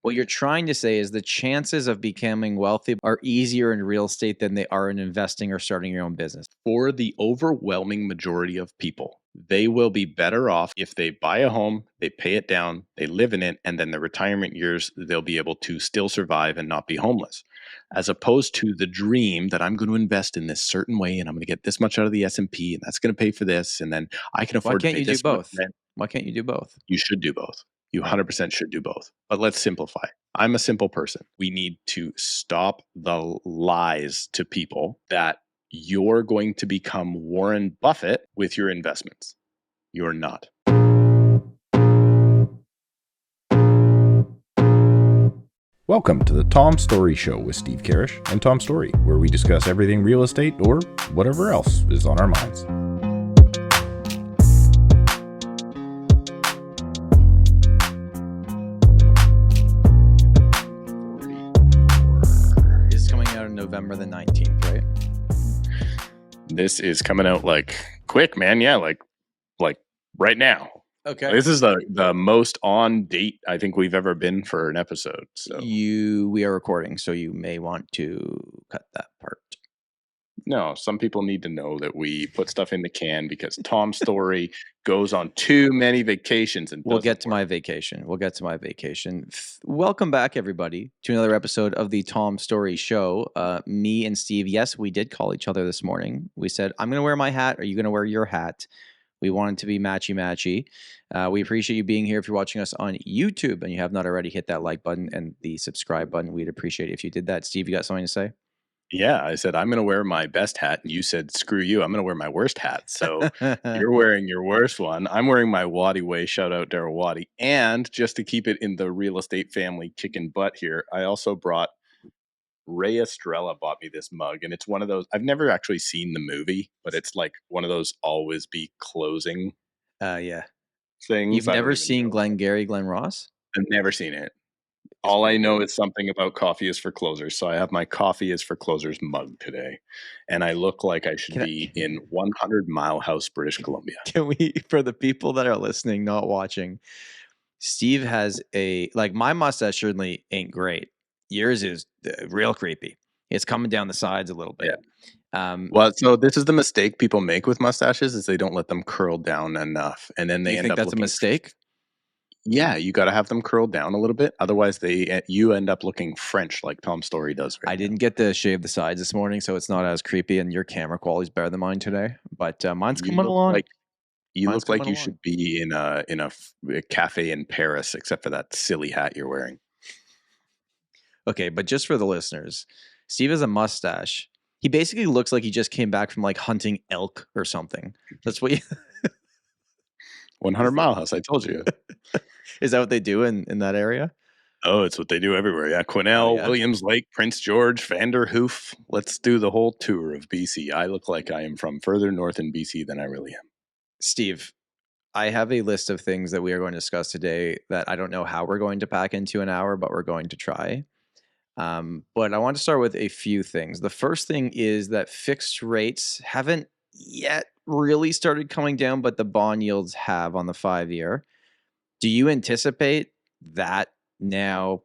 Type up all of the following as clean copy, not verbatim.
What you're trying to say is the chances of becoming wealthy are easier in real estate than they are in investing or starting your own business. For the overwhelming majority of people, they will be better off if they buy a home, they pay it down, they live in it, and then the retirement years, they'll be able to still survive and not be homeless. As opposed to the dream that I'm going to invest in this certain way and I'm going to get this much out of the S&P and that's going to pay for this and then I can Why afford to can't pay you do this much both? rent. Why can't you do both? You should do both. You 100% should do both. But let's simplify. I'm a simple person. We need to stop the lies to people that you're going to become Warren Buffett with your investments. You're not. Welcome to the Tom Storey Show with Steve Karrasch and Tom Storey, where we discuss everything real estate or whatever else is on our minds. This is coming out on November the 19th, right? This is coming out like quick, man. Yeah, like right now. Okay. This is the most on date I think we've ever been for an episode. So We are recording, so you may want to cut that part. no, some people need to know that we put stuff in the can because Tom Storey goes on too many vacations and We'll doesn't get to work. my vacation. Welcome back, everybody, to another episode of the Tom Storey Show. Me and Steve, yes, we did call each other this morning. We said, I'm going to wear my hat. Are you going to wear your hat? We wanted to be matchy-matchy. We appreciate you being here. If you're watching us on YouTube and you have not already, hit that like button and the subscribe button. We'd appreciate it if you did that. Steve, you got something to say? Yeah, I said, I'm going to wear my best hat. And you said, screw you. I'm going to wear my worst hat. So you're wearing your worst one. I'm wearing my Waddy way. Shout out Daryl Waddy. And just to keep it in the real estate family kicking butt here, I also brought Ray Estrella bought me this mug. And it's one of those, I've never actually seen the movie, but it's like one of those always be closing Yeah. things. You've I don't never even seen know. Glengarry Glen Ross? I've never seen it. All I know is something about coffee is for closers. So I have my coffee is for closers mug today. And I look like I should be in 100 Mile House, British Columbia. Can we, for the people that are listening, not watching, Steve has my mustache certainly ain't great. Yours is real creepy. It's coming down the sides a little bit. Yeah. Well, so this is the mistake people make with mustaches is they don't let them curl down enough. And then they end up that's a mistake? Yeah, you got to have them curled down a little bit. Otherwise, you end up looking French like Tom Storey does right I didn't get to shave the sides this morning, so it's not as creepy, and your camera quality is better than mine today. But mine's coming along. You look like you should be in a cafe in Paris, except for that silly hat you're wearing. Okay, but just for the listeners, Steve has a mustache. He basically looks like he just came back from like hunting elk or something. That's what 100 Mile House, I told you. Is that what they do in that area? Oh, it's what they do everywhere. Yeah, Quesnel, Williams Lake, Prince George, Vanderhoof. Let's do the whole tour of BC. I look like I am from further north in BC than I really am. Steve, I have a list of things that we are going to discuss today that I don't know how we're going to pack into an hour, but we're going to try. But I want to start with a few things. The first thing is that fixed rates haven't yet really started coming down, but the bond yields have on the 5-year. Do you anticipate that now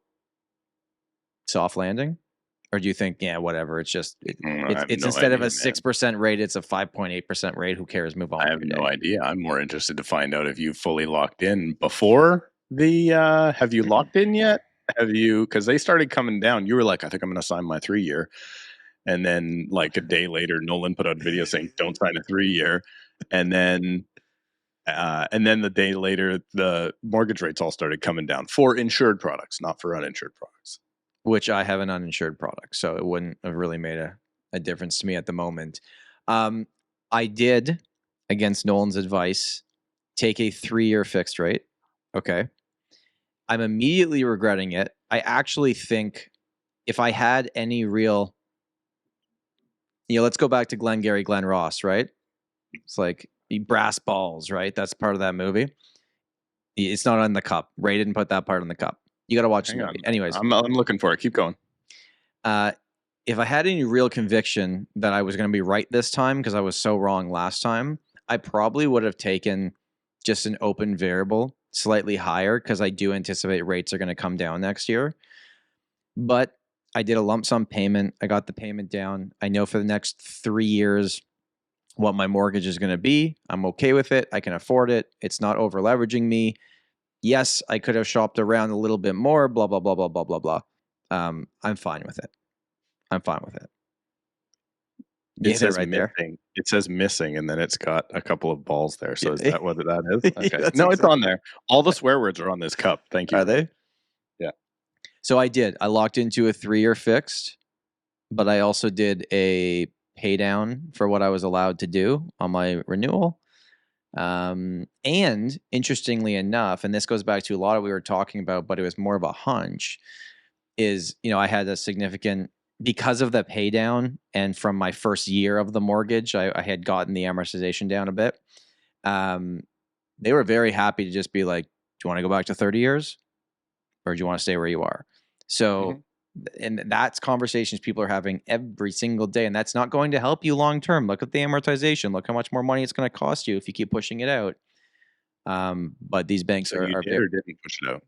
soft landing? Or do you think, yeah, whatever, it's just, it's instead of a 6% rate, it's a 5.8% rate. Who cares? Move on. I have no idea. I'm more interested to find out if you fully locked in before the, have you locked in yet? Have you, because they started coming down. You were like, I think I'm going to sign my 3-year. And then like a day later, Nolan put out a video saying, don't sign a 3-year. And then the day later, the mortgage rates all started coming down for insured products, not for uninsured products. Which I have an uninsured product, so it wouldn't have really made a difference to me at the moment. I did, against Nolan's advice, take a 3-year fixed rate. Okay. I'm immediately regretting it. I actually think if I had any real, let's go back to Glengarry Glen Ross, right? It's like brass balls, right? That's part of that movie. It's not on the cup. Ray didn't put that part on the cup. You got to watch the movie. Anyways. I'm looking for it. Keep going. If I had any real conviction that I was going to be right this time, because I was so wrong last time, I probably would have taken just an open variable slightly higher because I do anticipate rates are going to come down next year. But I did a lump sum payment. I got the payment down. I know for the next 3 years what my mortgage is going to be. I'm okay with it. I can afford it. It's not over leveraging me. Yes, I could have shopped around a little bit more, blah, blah, blah, blah, blah, blah, blah. I'm fine with it. I'm fine with it. It says right missing. There. It says missing, and then it's got a couple of balls there. So is that what that is? Okay. Yeah, no, it's on there. All the swear words are on this cup. Thank you. Are they? Yeah. So I did. I locked into a 3-year fixed, but I also did a pay down for what I was allowed to do on my renewal. And interestingly enough, and this goes back to a lot of what we were talking about, but it was more of a hunch, is, I had a significant, because of the pay down and from my first year of the mortgage, I had gotten the amortization down a bit. They were very happy to just be like, do you want to go back to 30 years or do you want to stay where you are? So, and that's conversations people are having every single day, and that's not going to help you long term. Look at the amortization. Look how much more money it's going to cost you if you keep pushing it out. But these banks so you did or didn't push it out?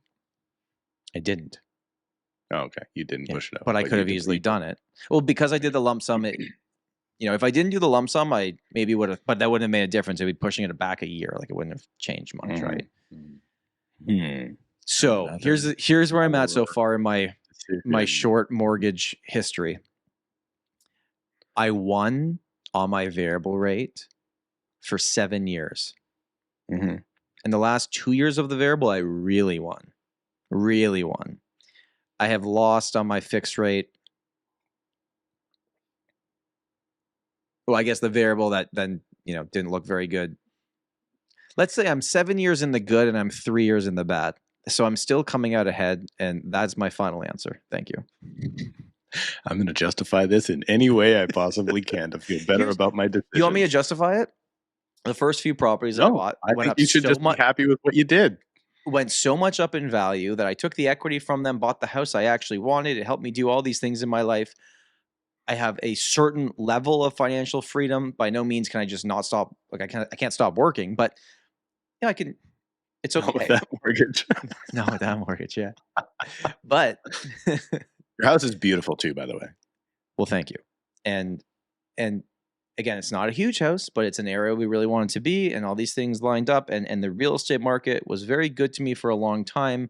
I didn't. Oh, okay. You didn't push it out. But I could have easily done it. Well, because I did the lump sum, if I didn't do the lump sum, I maybe would have, but that wouldn't have made a difference. It'd be pushing it back a year. Like it wouldn't have changed much, right? So here's where I'm at so far in my short mortgage history. I won on my variable rate for 7 years. In the last 2 years of the variable, I really won. I have lost on my fixed rate. Well, I guess the variable that then, didn't look very good. Let's say I'm 7 years in the good and I'm 3 years in the bad. So I'm still coming out ahead, and that's my final answer. Thank you. I'm going to justify this in any way I possibly can to feel better about my decision. You want me to justify it? The first few properties I bought I think you should just be happy with what you did. Went so much up in value that I took the equity from them, bought the house I actually wanted. It helped me do all these things in my life. I have a certain level of financial freedom. By no means can I just not stop. Like I can't stop working, but I can. It's okay. Not with that mortgage. Not with that mortgage, yeah. But your house is beautiful too, by the way. Well, thank you. And again, it's not a huge house, but it's an area we really wanted to be, and all these things lined up. And the real estate market was very good to me for a long time,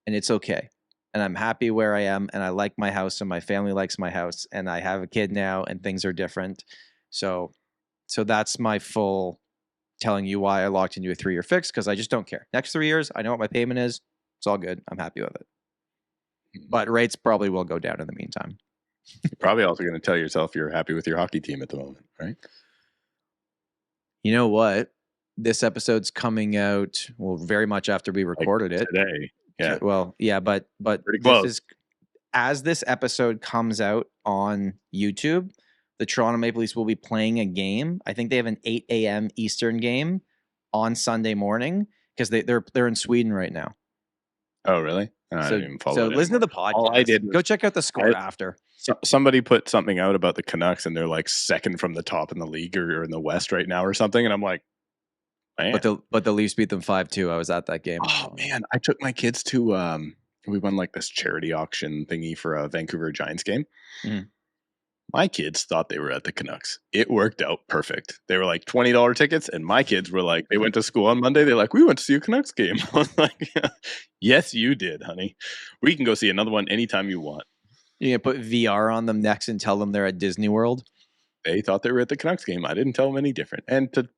and it's okay. And I'm happy where I am, and I like my house, and my family likes my house, and I have a kid now, and things are different. So that's my full telling you why I locked into a 3-year fix, because I just don't care. Next 3 years, I know what my payment is. It's all good. I'm happy with it. But rates probably will go down in the meantime. You're probably also going to tell yourself you're happy with your hockey team at the moment, right? You know what? This episode's coming out, very much after we recorded it. Today. Yeah. Well, yeah, but this is, as this episode comes out on YouTube, the Toronto Maple Leafs will be playing a game. I think they have an 8 a.m. Eastern game on Sunday morning, because they're in Sweden right now. Oh, really? I didn't even follow. So listen to the podcast. All I did go check out the score after. Somebody put something out about the Canucks, and they're like second from the top in the league or in the West right now or something. And I'm like, man. But the Leafs beat them 5-2. I was at that game. Oh man, I took my kids to we won like this charity auction thingy for a Vancouver Giants game. My kids thought they were at the Canucks. It worked out perfect. They were like $20 tickets, and my kids were like, they went to school on Monday. They're like, we went to see a Canucks game. I was like, yes, you did, honey. We can go see another one anytime you want. You gonna put VR on them next and tell them they're at Disney World? They thought they were at the Canucks game. I didn't tell them any different. And to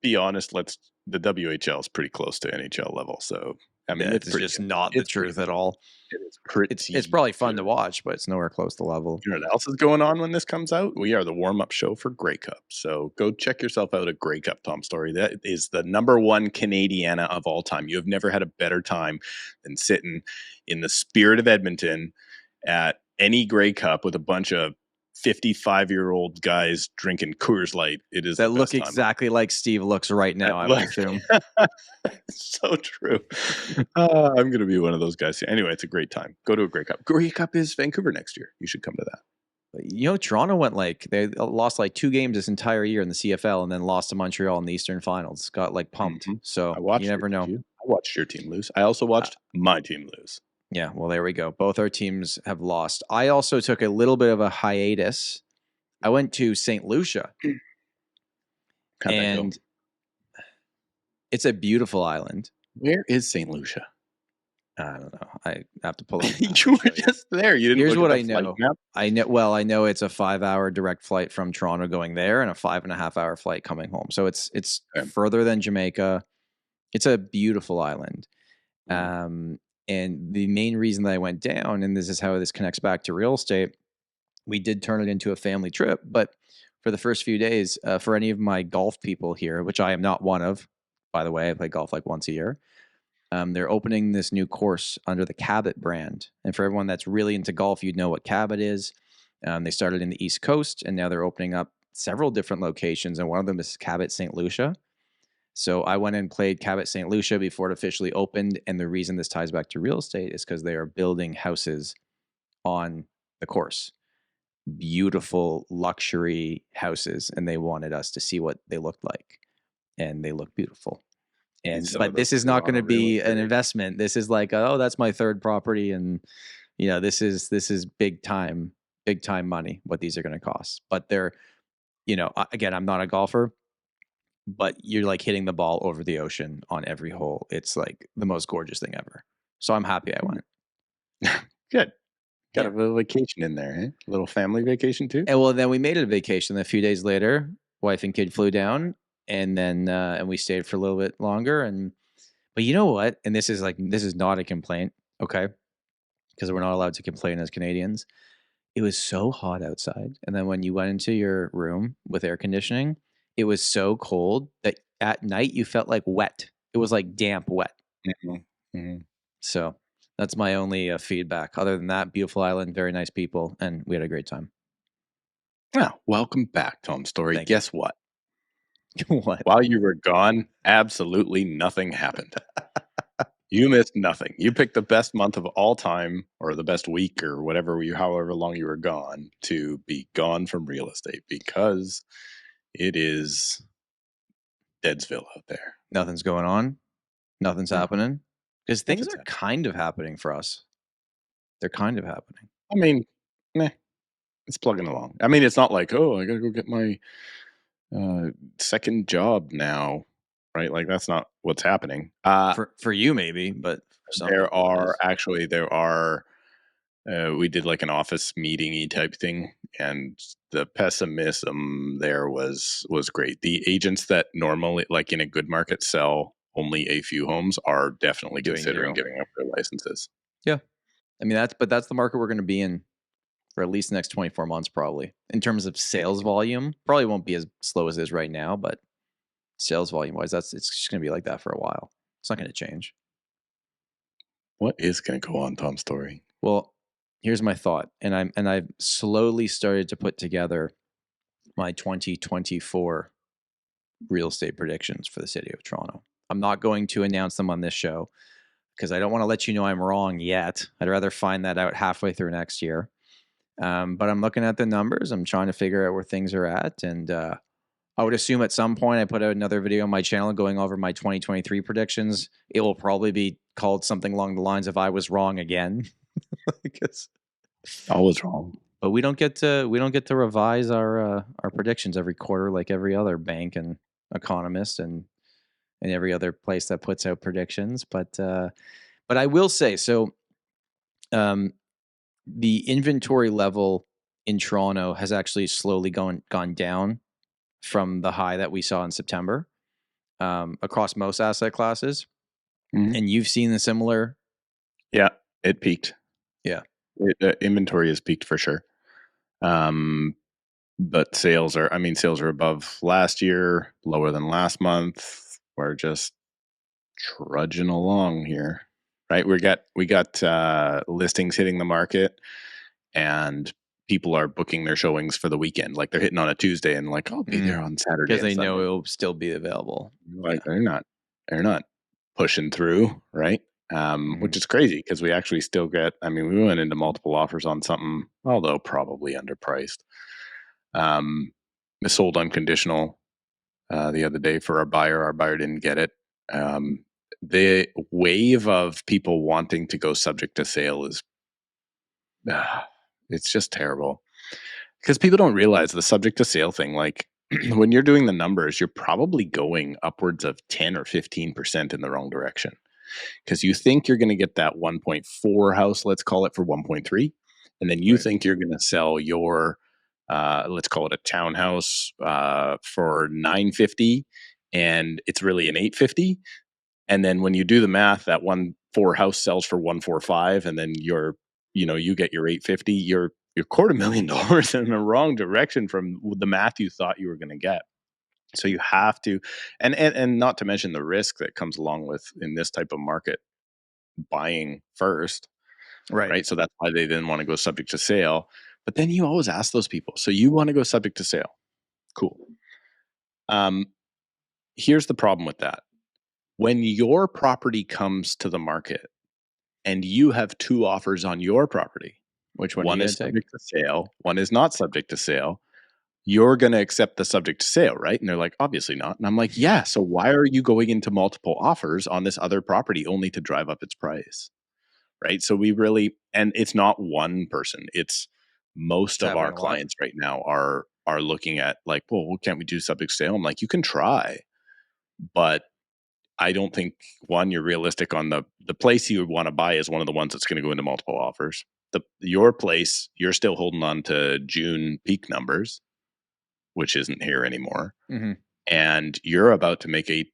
be honest, the WHL is pretty close to NHL level. So I mean, it's just not the truth at all. It's probably fun to watch, but it's nowhere close to level. You know what else is going on when this comes out? We are the warm-up show for Grey Cup. So go check yourself out at Grey Cup, Tom Storey. That is the #1 Canadiana of all time. You have never had a better time than sitting in the spirit of Edmonton at any Grey Cup with a bunch of 55-year-old guys drinking Coors Light. It is that look exactly like Steve looks right now, I would assume. So true. I'm going to be one of those guys. Anyway, it's a great time. Go to a Grey Cup. Grey Cup is Vancouver next year. You should come to that. Toronto went they lost 2 games this entire year in the CFL, and then lost to Montreal in the Eastern Finals. Got pumped. So you never know. watched your team lose. I also watched my team lose. Yeah, well, there we go. Both our teams have lost. I also took a little bit of a hiatus. I went to St. Lucia. How'd that go? And it's a beautiful island. Where is St. Lucia? I don't know. I have to pull it. You were just there. You didn't Here's look what at I the flight know. map? I know. Well, I know it's a 5-hour direct flight from Toronto going there, and a 5.5-hour flight coming home. So it's Okay. further than Jamaica. It's a beautiful island. Mm-hmm. And the main reason that I went down, and this is how this connects back to real estate, we did turn it into a family trip. But for the first few days, for any of my golf people here, which I am not one of, by the way, I play golf like once a year. They're opening this new course under the Cabot brand. And for everyone that's really into golf, you'd know what Cabot is. They started in the East Coast, and now they're opening up several different locations, and one of them is Cabot St. Lucia. So I went and played Cabot St. Lucia before it officially opened, and the reason this ties back to real estate is because they are building houses on the course. Beautiful luxury houses, and they wanted us to see what they looked like, and they look beautiful. And but this is not going to be an investment. This is like, oh, that's my third property, and this is big time money what these are going to cost. But they're, again, I'm not a golfer, but you're like hitting the ball over the ocean on every hole. It's like the most gorgeous thing ever. So I'm happy I went. Good. Got a little vacation in there, eh? A little family vacation too? And well, then we made it a vacation. A few days later, wife and kid flew down, and then and we stayed for a little bit longer. But you know what? And this is not a complaint, okay? Because we're not allowed to complain as Canadians. It was so hot outside, and then when you went into your room with air conditioning, it was so cold that at night you felt like wet. It was like damp wet. Mm-hmm. Mm-hmm. So that's my only feedback. Other than that, beautiful island, very nice people, and we had a great time. Well, welcome back, Tom Storey. Thank you. Guess what? What? While you were gone, absolutely nothing happened. You missed nothing. You picked the best month of all time, or the best week, or however long you were gone, to be gone from real estate, because it is Deadsville out there. Nothing's going on. Nothing's happening. Because things are kind of happening for us. They're kind of happening. I mean, it's plugging along. I mean, it's not like, oh, I got to go get my second job now, right? Like, that's not what's happening. For you, maybe, but for some there are, we did like an office meeting-y type thing, and the pessimism there was great. The agents that normally, like in a good market, sell only a few homes are definitely considering giving up their licenses. Yeah. I mean, that's the market we're going to be in for at least the next 24 months, probably. In terms of sales volume, probably won't be as slow as it is right now, but sales volume wise, it's just going to be like that for a while. It's not going to change. What is going to go on, Tom Storey? Well, here's my thought, and I've slowly started to put together my 2024 real estate predictions for the city of Toronto. I'm not going to announce them on this show because I don't want to let you know I'm wrong yet. I'd rather find that out halfway through next year. But I'm looking at the numbers. I'm trying to figure out where things are at. And I would assume at some point I put out another video on my channel going over my 2023 predictions. It will probably be called something along the lines of I was wrong again. Because I was wrong. But we don't get to revise our predictions every quarter like every other bank and economist and every other place that puts out predictions. But I will say, so the inventory level in Toronto has actually slowly gone down from the high that we saw in September across most asset classes. Mm-hmm. And you've seen the similar. Yeah, it peaked. Yeah. Inventory has peaked for sure. But sales are above last year, lower than last month. We're just trudging along here, right? We got listings hitting the market, and people are booking their showings for the weekend. Like they're hitting on a Tuesday and like, I'll be there on Saturday because they know it'll still be available. Like they're not pushing through, right? Which is crazy because we actually still get. I mean, we went into multiple offers on something, although probably underpriced. We sold unconditional the other day for our buyer. Our buyer didn't get it. the wave of people wanting to go subject to sale is, it's just terrible. Because people don't realize the subject to sale thing, like when you're doing the numbers, you're probably going upwards of 10 or 15% in the wrong direction. Because you think you're going to get that 1.4 house, let's call it, for 1.3. And then you think you're going to sell your, let's call it a townhouse for 950, and it's really an 850. And then when you do the math, that 1.4 house sells for 145, and then you get your 850. You're $250,000 in the wrong direction from the math you thought you were going to get. So you have to, and not to mention the risk that comes along with, in this type of market, buying first, right? So that's why they didn't want to go subject to sale. But then you always ask those people, so you want to go subject to sale? Cool. Here's the problem with that. When your property comes to the market and you have two offers on your property, which one is subject to sale, one is not subject to sale, you're going to accept the subject to sale, right? And they're like, obviously not. And I'm like, yeah, so why are you going into multiple offers on this other property only to drive up its price, right? So we really, and it's not one person, it's most of our clients right now are looking at like, well, can't we do subject to sale? I'm like, you can try, but I don't think, one, you're realistic on the place you would want to buy is one of the ones that's going to go into multiple offers. Your place, you're still holding on to June peak numbers, which isn't here anymore. Mm-hmm. And you're about to make a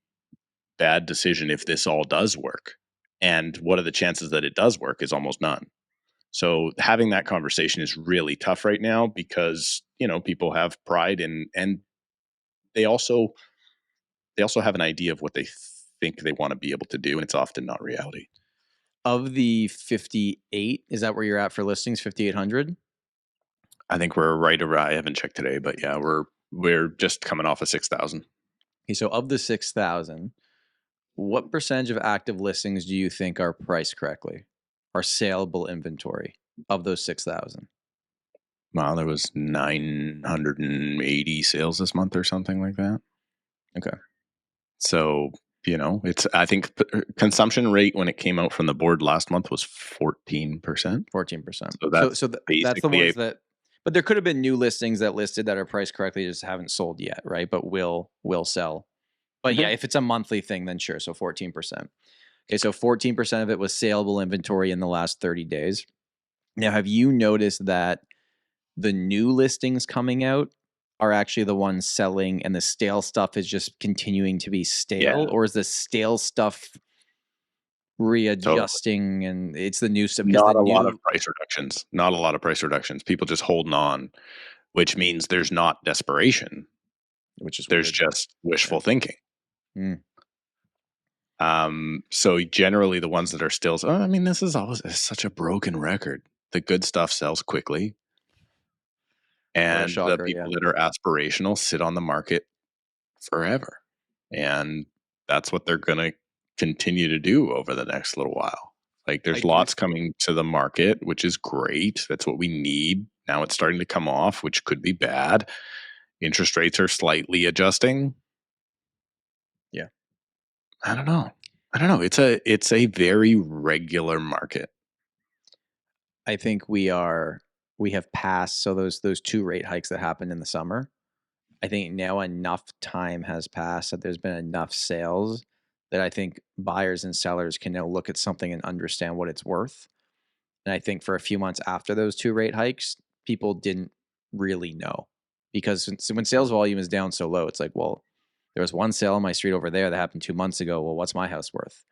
bad decision if this all does work. And what are the chances that it does work is almost none. So having that conversation is really tough right now because, people have pride and they also have an idea of what they think they want to be able to do, and it's often not reality. Of the 58, is that where you're at for listings, 5,800? I think we're right around, I haven't checked today, but yeah, we're just coming off of 6,000. Okay, so of the 6,000, what percentage of active listings do you think are priced correctly? Are saleable inventory of those 6,000? Wow, there was 980 sales this month or something like that. Okay. So, I think consumption rate when it came out from the board last month was 14%. 14%. So that's the ones that, but there could have been new listings that listed that are priced correctly, just haven't sold yet, right? But will sell. But yeah, if it's a monthly thing, then sure. So 14%. Okay, so 14% of it was saleable inventory in the last 30 days. Now, have you noticed that the new listings coming out are actually the ones selling and the stale stuff is just continuing to be stale? Or is the stale stuff readjusting and it's the new stuff? Not a lot of price reductions. Not a lot of price reductions. People just holding on, which means there's not desperation. There's just wishful thinking. So generally the ones that are still, this is always such a broken record. The good stuff sells quickly. And the people that are aspirational sit on the market forever. And that's what they're going to continue to do over the next little while. Like there's lots coming to the market, which is great. That's what we need. Now it's starting to come off, which could be bad. Interest rates are slightly adjusting. Yeah. I don't know. It's a very regular market. I think we have passed. So those two rate hikes that happened in the summer, I think now enough time has passed that there's been enough sales that I think buyers and sellers can now look at something and understand what it's worth. And I think for a few months after those two rate hikes, people didn't really know, because when sales volume is down so low, it's like, well, there was one sale on my street over there that happened 2 months ago. Well, what's my house worth?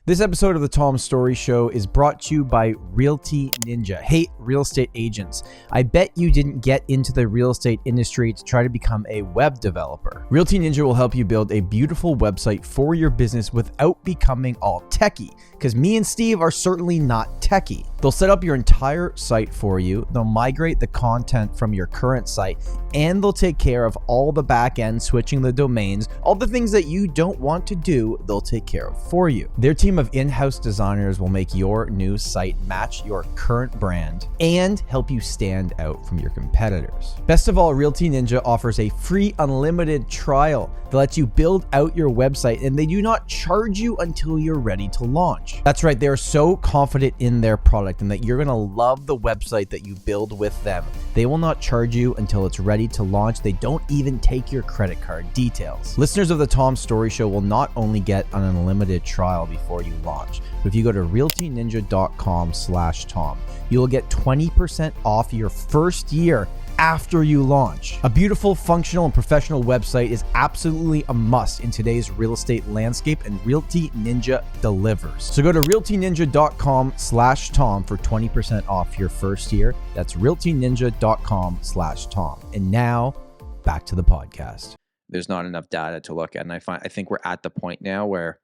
This episode of the Tom Storey Show is brought to you by Realty Ninja. Hey, real estate agents, I bet you didn't get into the real estate industry to try to become a web developer. Realty Ninja will help you build a beautiful website for your business without becoming all techie, because me and Steve are certainly not techie. They'll set up your entire site for you. They'll migrate the content from your current site, and they'll take care of all the back end, switching the domains, all the things that you don't want to do, they'll take care of for you. Their team of in-house designers will make your new site match your current brand and help you stand out from your competitors. Best of all, Realty Ninja offers a free unlimited trial that lets you build out your website, and they do not charge you until you're ready to launch. That's right, they are so confident in their product and that you're gonna love the website that you build with them. They will not charge you until it's ready to launch. They don't even take your credit card details. Listeners of the Tom Storey Show will not only get an unlimited trial before you launch, but if you go to realtyninja.com/Tom, you will get 20% off your first year after you launch. A beautiful, functional, and professional website is absolutely a must in today's real estate landscape, and Realty Ninja delivers. So go to realtyninja.com/Tom for 20% off your first year. That's realtyninja.com/Tom. And now back to the podcast. There's not enough data to look at. And I think we're at the point now where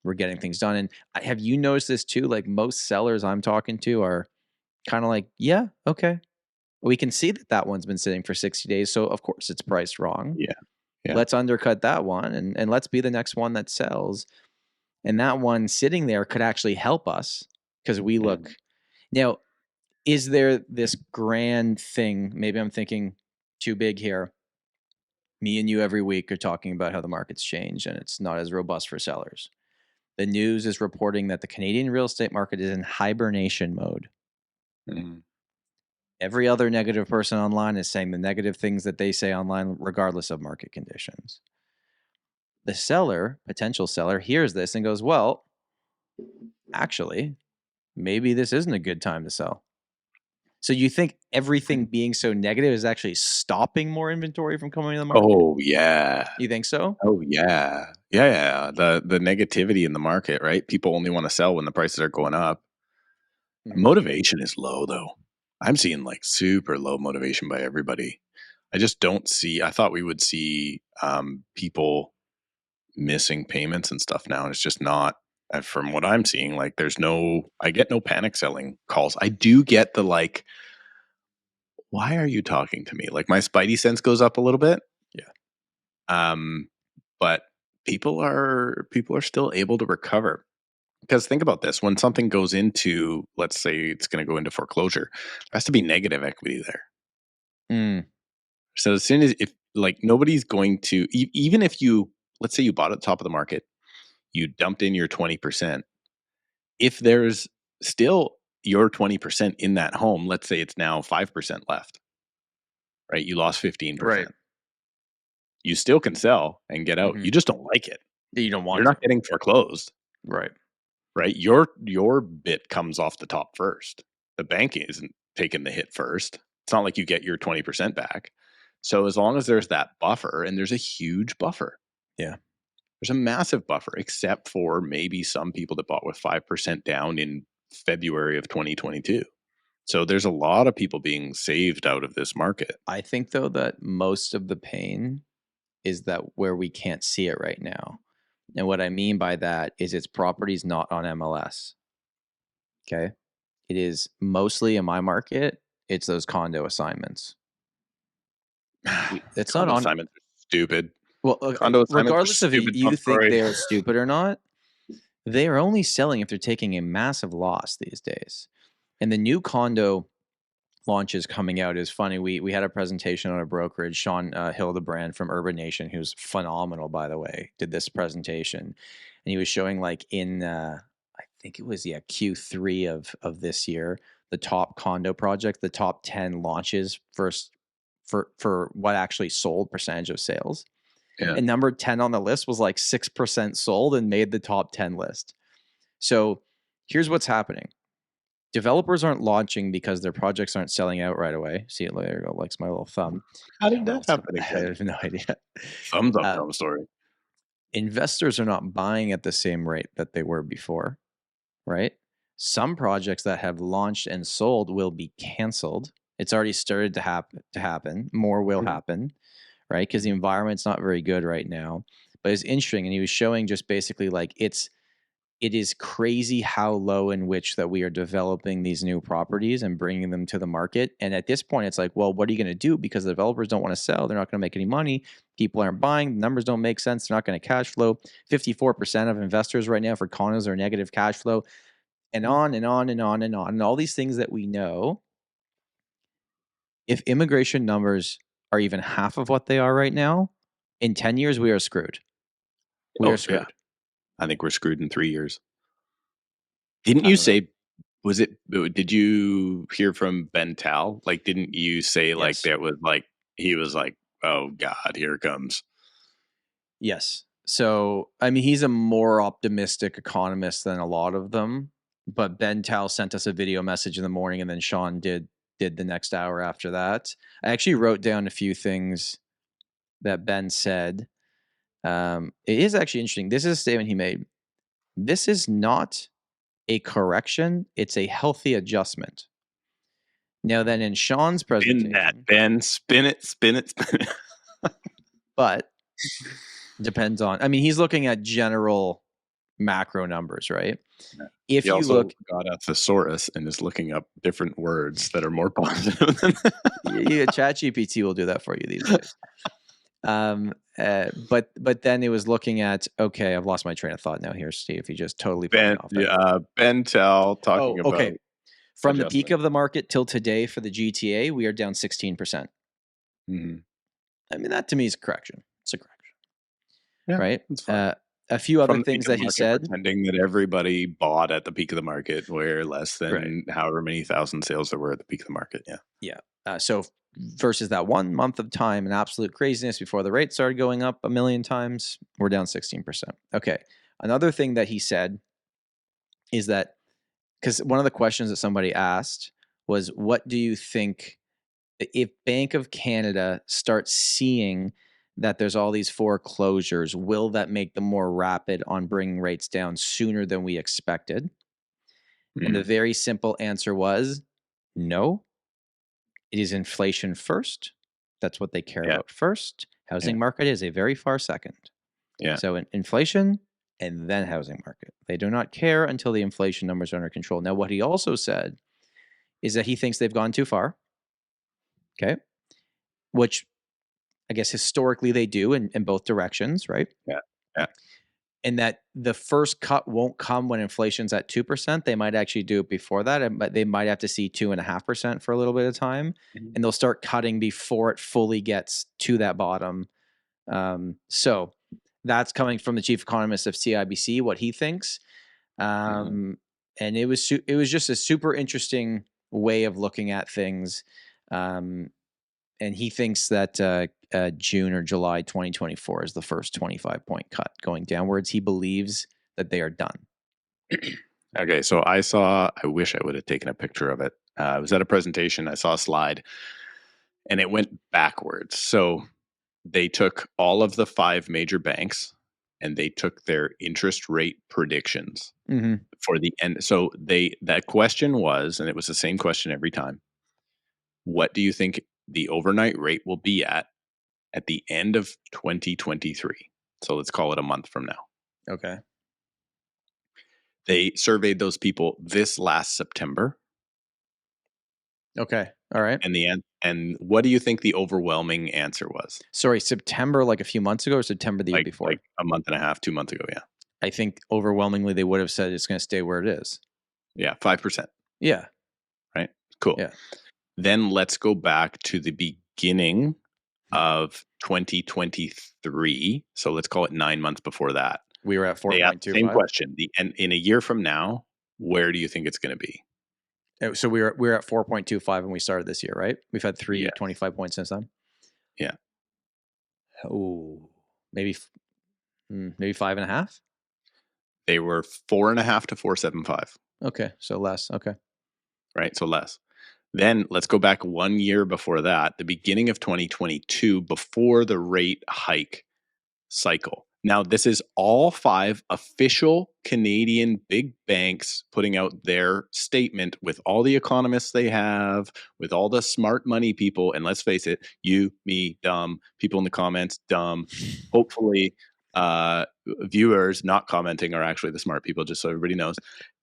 we're getting things done. And have you noticed this too? Like most sellers I'm talking to are kind of like, yeah, okay. We can see that one's been sitting for 60 days. So of course it's priced wrong. Yeah. Let's undercut that one and let's be the next one that sells. And that one sitting there could actually help us because we look. Now, is there this grand thing? Maybe I'm thinking too big here. Me and you every week are talking about how the market's changed and it's not as robust for sellers. The news is reporting that the Canadian real estate market is in hibernation mode. Mm-hmm. Every other negative person online is saying the negative things that they say online, regardless of market conditions. The seller, potential seller, hears this and goes, well, actually, maybe this isn't a good time to sell. So you think everything being so negative is actually stopping more inventory from coming to the market? Oh, yeah. You think so? Oh, yeah. Yeah. The negativity in the market, right? People only want to sell when the prices are going up. Mhm. Motivation is low, though. I'm seeing like super low motivation by everybody. I just don't see, I thought we would see people missing payments and stuff now. And it's just not, from what I'm seeing, like I get no panic selling calls. I do get the like, why are you talking to me? Like my spidey sense goes up a little bit. Yeah. But people are still able to recover. Because think about this, when something goes into, let's say it's going to go into foreclosure, there has to be negative equity there. So as soon as, if like nobody's going to, even if you, let's say you bought at the top of the market, you dumped in your 20%. If there's still your 20% in that home, let's say it's now 5% left, right? You lost 15%. Right. You still can sell and get out. Mhm. You just don't like it. You don't want You're not getting foreclosed. Right. Right? Your bit comes off the top first. The bank isn't taking the hit first. It's not like you get your 20% back. So as long as there's that buffer, and there's a huge buffer. Yeah. There's a massive buffer, except for maybe some people that bought with 5% down in February of 2022. So there's a lot of people being saved out of this market. I think though that most of the pain is that where we can't see it right now. And what I mean by that is it's properties not on MLS. Okay. It is mostly in my market, it's those condo assignments. It's not Condo on. assignments are stupid. Well, Condo assignments are regardless of stupid, you Tom think Storey. they're stupid or not, they are only selling if they're taking a massive loss these days. And the new condo launches coming out is funny. We had a presentation on a brokerage. Sean Hildebrand from Urban Nation, who's phenomenal, by the way, did this presentation. And he was showing like in, I think it was, Q3 of this year, the top condo project, the top 10 launches first for what actually sold, percentage of sales. Yeah. And number 10 on the list was like 6% sold and made the top 10 list. So here's what's happening. Developers aren't launching because their projects aren't selling out right away. See it there you go, likes my little thumb. How did that happen I again? have no idea. Thumbs up, Tom Storey. Investors are not buying at the same rate that they were before, right? Some projects that have launched and sold will be canceled. It's already started to happen. More will happen, right? Because the environment's not very good right now. But it's interesting, and he was showing just basically like it's it is crazy how low in which that we are developing these new properties and bringing them to the market. And at this point, it's like, well, what are you going to do? Because the developers don't want to sell. They're not going to make any money. People aren't buying. The numbers don't make sense. They're not going to cash flow. 54% of investors right now for condos are negative cash flow, and on and on and on and on. And all these things that we know. If immigration numbers are even half of what they are right now, in 10 years, we are screwed. We are screwed. Yeah. I think we're screwed in 3 years. Didn't you say, did you hear from Ben Tal? Like, didn't you say like that was like, he was like, oh God, here it comes. Yes. So, I mean, he's a more optimistic economist than a lot of them, but Ben Tal sent us a video message in the morning, and then Sean did the next hour after that. I actually wrote down a few things that Ben said. It is actually interesting. This is a statement he made. This is not a correction. It's a healthy adjustment. Now then, in Sean's presentation, Ben, spin it. But depends on, I mean, he's looking at general macro numbers, right? Yeah. If he you also look, got a thesaurus and is looking up different words that are more positive than ChatGPT will do that for you these days. But then it was looking at, okay, I've lost my train of thought now here, Steve. You just totally put me off there. Ben Tal talking about. Okay. From the peak of the market till today for the GTA, we are down 16%. Mm-hmm. I mean, that to me is a correction. It's a correction. Yeah, right? A few other things that he said. Pretending that everybody bought at the peak of the market, where less than however many thousand sales there were at the peak of the market. Yeah. Yeah. So versus that 1 month of time and absolute craziness before the rate started going up a million times, we're down 16%. Okay. Another thing that he said is that, because one of the questions that somebody asked was, what do you think if Bank of Canada starts seeing that there's all these foreclosures, will that make them more rapid on bringing rates down sooner than we expected? And the very simple answer was no. It is inflation first. That's what they care about first. Housing market is a very far second. Yeah. So inflation and then housing market. They do not care until the inflation numbers are under control. Now, what he also said is that he thinks they've gone too far. Okay. Which I guess historically they do in both directions, right? Yeah. Yeah. And that the first cut won't come when inflation's at 2%. They might actually do it before that, but they might have to see 2.5% for a little bit of time. Mm-hmm. And they'll start cutting before it fully gets to that bottom. So that's coming from the chief economist of CIBC, what he thinks. And it was just a super interesting way of looking at things. And he thinks that June or July 2024 is the first 25-point cut going downwards. He believes that they are done. Okay, so I wish I would have taken a picture of it. I was at a presentation. I saw a slide, and it went backwards. So they took all of the 5 major banks, and they took their interest rate predictions for the end. So that question was, and it was the same question every time, what do you think the overnight rate will be at the end of 2023? So let's call it a month from now. Okay. They surveyed those people this last September. Okay. All right. And what do you think the overwhelming answer was? Sorry, September, like a few months ago, or September the year before? Like a month and a half, 2 months ago, yeah. I think overwhelmingly they would have said it's going to stay where it is. Yeah, 5%. Yeah. Right? Cool. Yeah. Then let's go back to the beginning of 2023. So let's call it 9 months before that. We were at 4.25. Same question. And in a year from now, where do you think it's going to be? So we're at 4.25 when we started this year, right? We've had 25 points since then. Yeah. Oh, maybe 5.5. They were 4.5 to 4.75. Okay, so less. Okay. Right, so less. Then let's go back 1 year before that, the beginning of 2022, before the rate hike cycle. Now, this is all 5 official Canadian big banks putting out their statement with all the economists they have, with all the smart money people. And let's face it, you, me, dumb, people in the comments, dumb. Hopefully, Viewers not commenting are actually the smart people, just so everybody knows.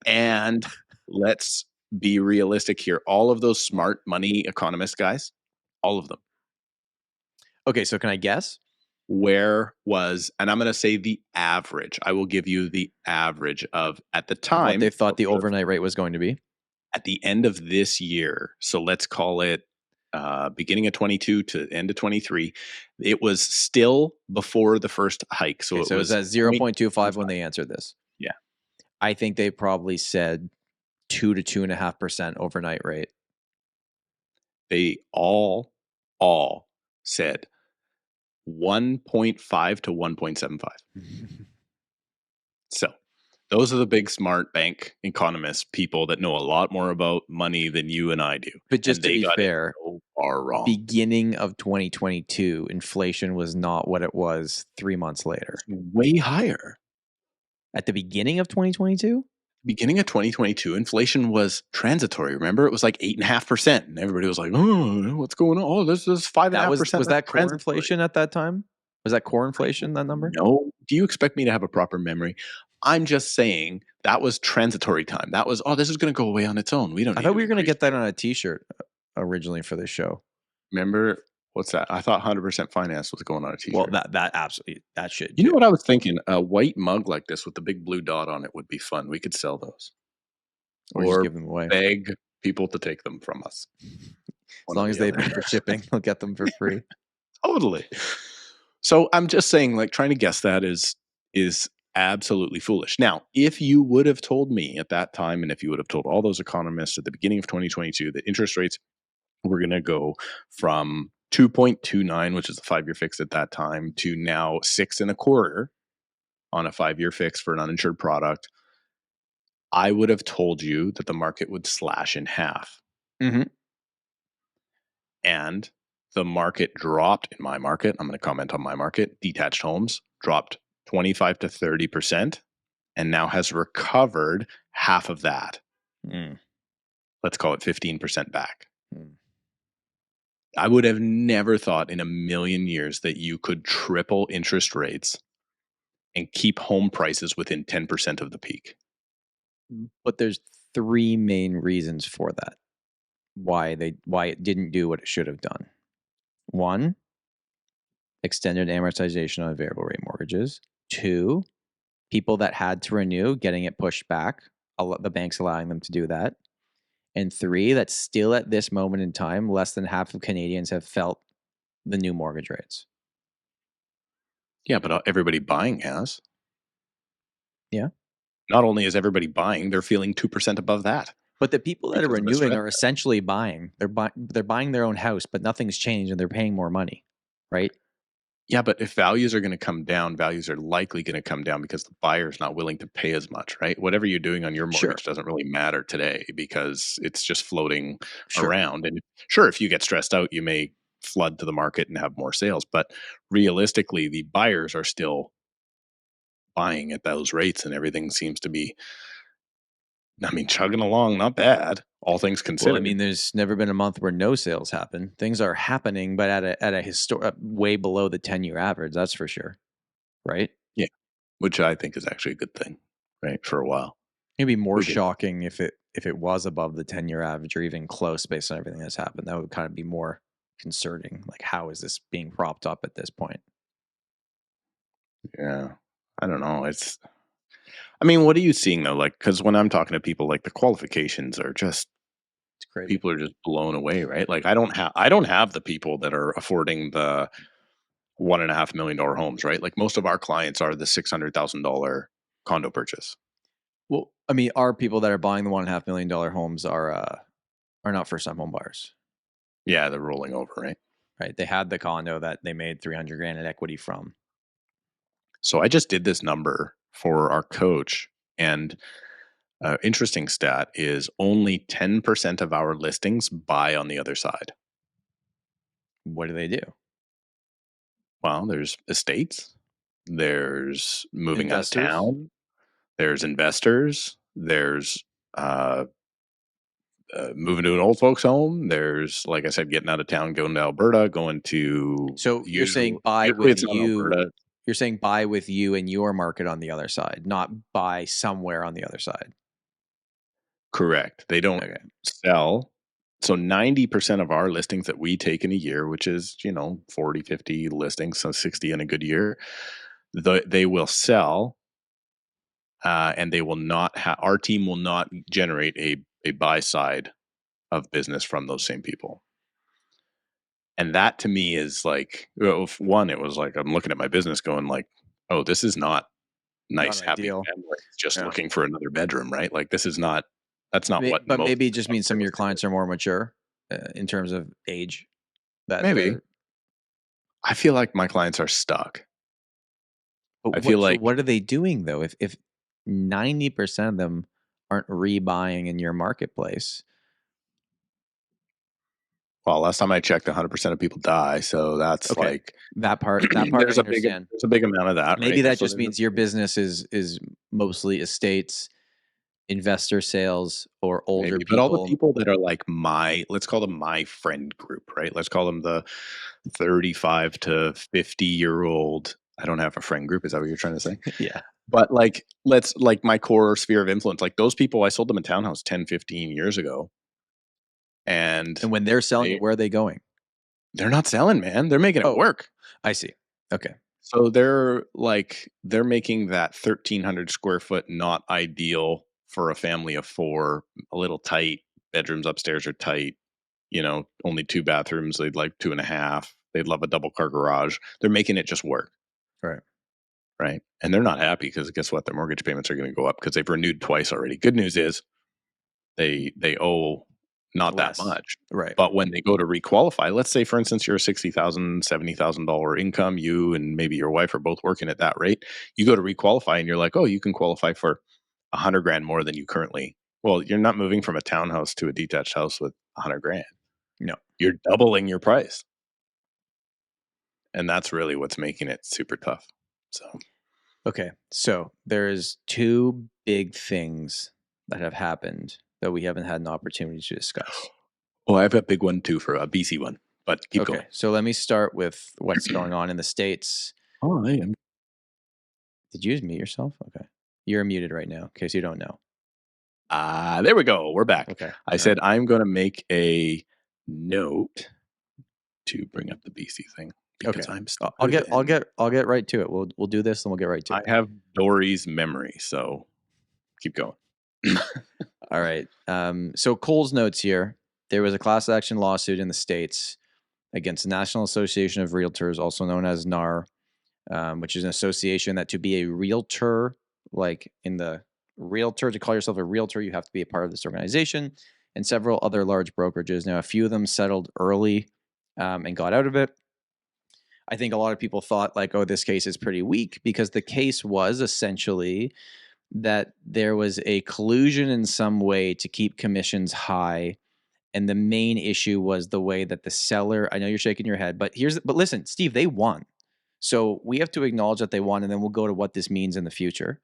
And let's be realistic here. All of those smart money economist guys, all of them. Okay, so can I guess? Where was, and I'm going to say the average. I will give you the average of at the time What they thought the overnight rate was going to be? At the end of this year. So let's call it beginning of 22 to end of 23. It was still before the first hike. So, Okay, it was at 0.25 when they answered this. Yeah. I think they probably said 2 to 2.5% overnight rate. They all said 1.5 to 1.75. So those are the big smart bank economists, people that know a lot more about money than you and I do. But just to be fair, so far wrong. Beginning of 2022, inflation was not what it was 3 months later. Way higher. At the beginning of 2022? Beginning of 2022, inflation was transitory. Remember, it was like 8.5%, and everybody was like, "Oh, what's going on? Oh, this is 5.5%." Was that core inflation at that time? Was that core inflation, that number? No. Do you expect me to have a proper memory? I'm just saying that was transitory time. That was, this is going to go away on its own. We don't. I thought we were going to get that on a T-shirt originally for this show. Remember, what's that? I thought 100% finance was going on a T-shirt. Well, that absolutely, that should. You know what I was thinking? A white mug like this with the big blue dot on it would be fun. We could sell those, or just give them away. Beg people to take them from us. As long as they pay for shipping, they'll get them for free. Totally. So I'm just saying, like, trying to guess that is absolutely foolish. Now, if you would have told me at that time, and if you would have told all those economists at the beginning of 2022 that interest rates were going to go from 2.29, which is the 5-year fix at that time, to now 6.25 on a 5-year fix for an uninsured product, I would have told you that the market would slash in half. Mm-hmm. And the market dropped in my market. I'm going to comment on my market. Detached homes dropped 25 to 30% and now has recovered half of that. Let's call it 15% back. I would have never thought in a million years that you could triple interest rates and keep home prices within 10% of the peak. But there's 3 main reasons for that. Why it didn't do what it should have done. 1, extended amortization on variable rate mortgages. 2, people that had to renew getting it pushed back, the banks allowing them to do that. And 3, that still at this moment in time, less than half of Canadians have felt the new mortgage rates. Yeah, but everybody buying has. Yeah. Not only is everybody buying, they're feeling 2% above that. But the people that are renewing are essentially buying. They're buying their own house, but nothing's changed and they're paying more money, right? Yeah, but if values are going to come down, values are likely going to come down because the buyer's not willing to pay as much, right? Whatever you're doing on your mortgage doesn't really matter today because it's just floating around. And sure, if you get stressed out, you may flood to the market and have more sales. But realistically, the buyers are still buying at those rates and everything seems to be, chugging along, not bad, all things considered. Well, there's never been a month where no sales happen. Things are happening, but at a historic, way below the 10-year average, that's for sure. Right? Yeah. Which I think is actually a good thing, right? For a while. It'd be more shocking if it was above the 10-year average or even close based on everything that's happened. That would kind of be more concerning. Like, how is this being propped up at this point? Yeah. I don't know. What are you seeing though? Like, because when I'm talking to people, like the qualifications are just, it's crazy. People are just blown away, right? Like, I don't have the people that are affording the $1.5 million homes, right? Like most of our clients are the $600,000 condo purchase. Well, our people that are buying the $1.5 million homes are not first time home buyers. Yeah, they're rolling over, right? Right. They had the condo that they made $300,000 in equity from. So I just did this number for our coach, and interesting stat is only 10% of our listings buy on the other side. What do they do? Well, there's estates, there's moving out of town, there's investors, there's moving to an old folks home, there's, like I said, getting out of town, going to Alberta, going to. So you're saying buy with you. You're saying buy with you and your market on the other side, not buy somewhere on the other side. Correct. They don't Okay. sell. So 90% of our listings that we take in a year, which is, 40, 50 listings, so 60 in a good year, they will sell, and they will not our team will not generate a buy side of business from those same people. And that to me is like, one, it was like, I'm looking at my business going like, oh, this is not nice, Not happy ideal. families just Yeah. looking for another bedroom, right? Like that's not what But most maybe it just means some of real your estate clients is. are more mature in terms of age. That Maybe. I feel like my clients are stuck. I feel so like, what are they doing though? If 90% of them aren't rebuying in your marketplace, well, last time I checked, 100% of people die. So that's okay, like, that part I understand. there's a big amount of that, Maybe right? that So just means your business is mostly estates, investor sales, or older maybe, but all the people. people that are like let's call them my friend group, right? Let's call them the 35 to 50-year-old. I don't have a friend group. Is that what you're trying to say? Yeah. But like, my core sphere of influence, like those people, I sold them a townhouse 10, 15 years ago. And And when they're selling it, where are they going? they're not selling, man. They're making it Oh. work. I see. Okay. So they're making that 1,300 square foot not ideal for a family of 4, a little tight. Bedrooms upstairs are tight, only 2 bathrooms. They'd like 2.5. They'd love a double car garage. They're making it just work. Right. Right. And they're not happy because guess what? Their mortgage payments are going to go up because they've renewed twice already. Good news is they owe not Less. that much. Right. But when they go to requalify, let's say, for instance, you're a $60,000, $70,000 income, you and maybe your wife are both working at that rate. You go to requalify and you're like, oh, you can qualify for $100,000 more than you currently. Well, you're not moving from a townhouse to a detached house with $100,000. No. You're doubling your price. And that's really what's making it super tough. So, Okay. So there's 2 big things that have happened that we haven't had an opportunity to discuss. oh, I have a big one too for a BC one, but keep going. So let me start with what's going on in the States. Oh, I am. Did you just mute yourself? Okay. You're muted right now, in case you don't know. There we go. We're back. Okay. I said I'm going to make a note to bring up the BC thing because Okay. I'm stupid. I'll get right to it. We'll do this and we'll get right to it. I have Dory's memory, so keep going. All right. So Cole's notes here. There was a class action lawsuit in the States against the National Association of Realtors, also known as NAR, which is an association that to be a realtor, like in the realtor, to call yourself a realtor, you have to be a part of this organization, and several other large brokerages. Now, a few of them settled early and got out of it. I think a lot of people thought like, oh, this case is pretty weak because the case was essentially that there was a collusion in some way to keep commissions high. And the main issue was the way that the seller, I know you're shaking your head, but listen, Steve, they won. So we have to acknowledge that they won, and then we'll go to what this means in the future.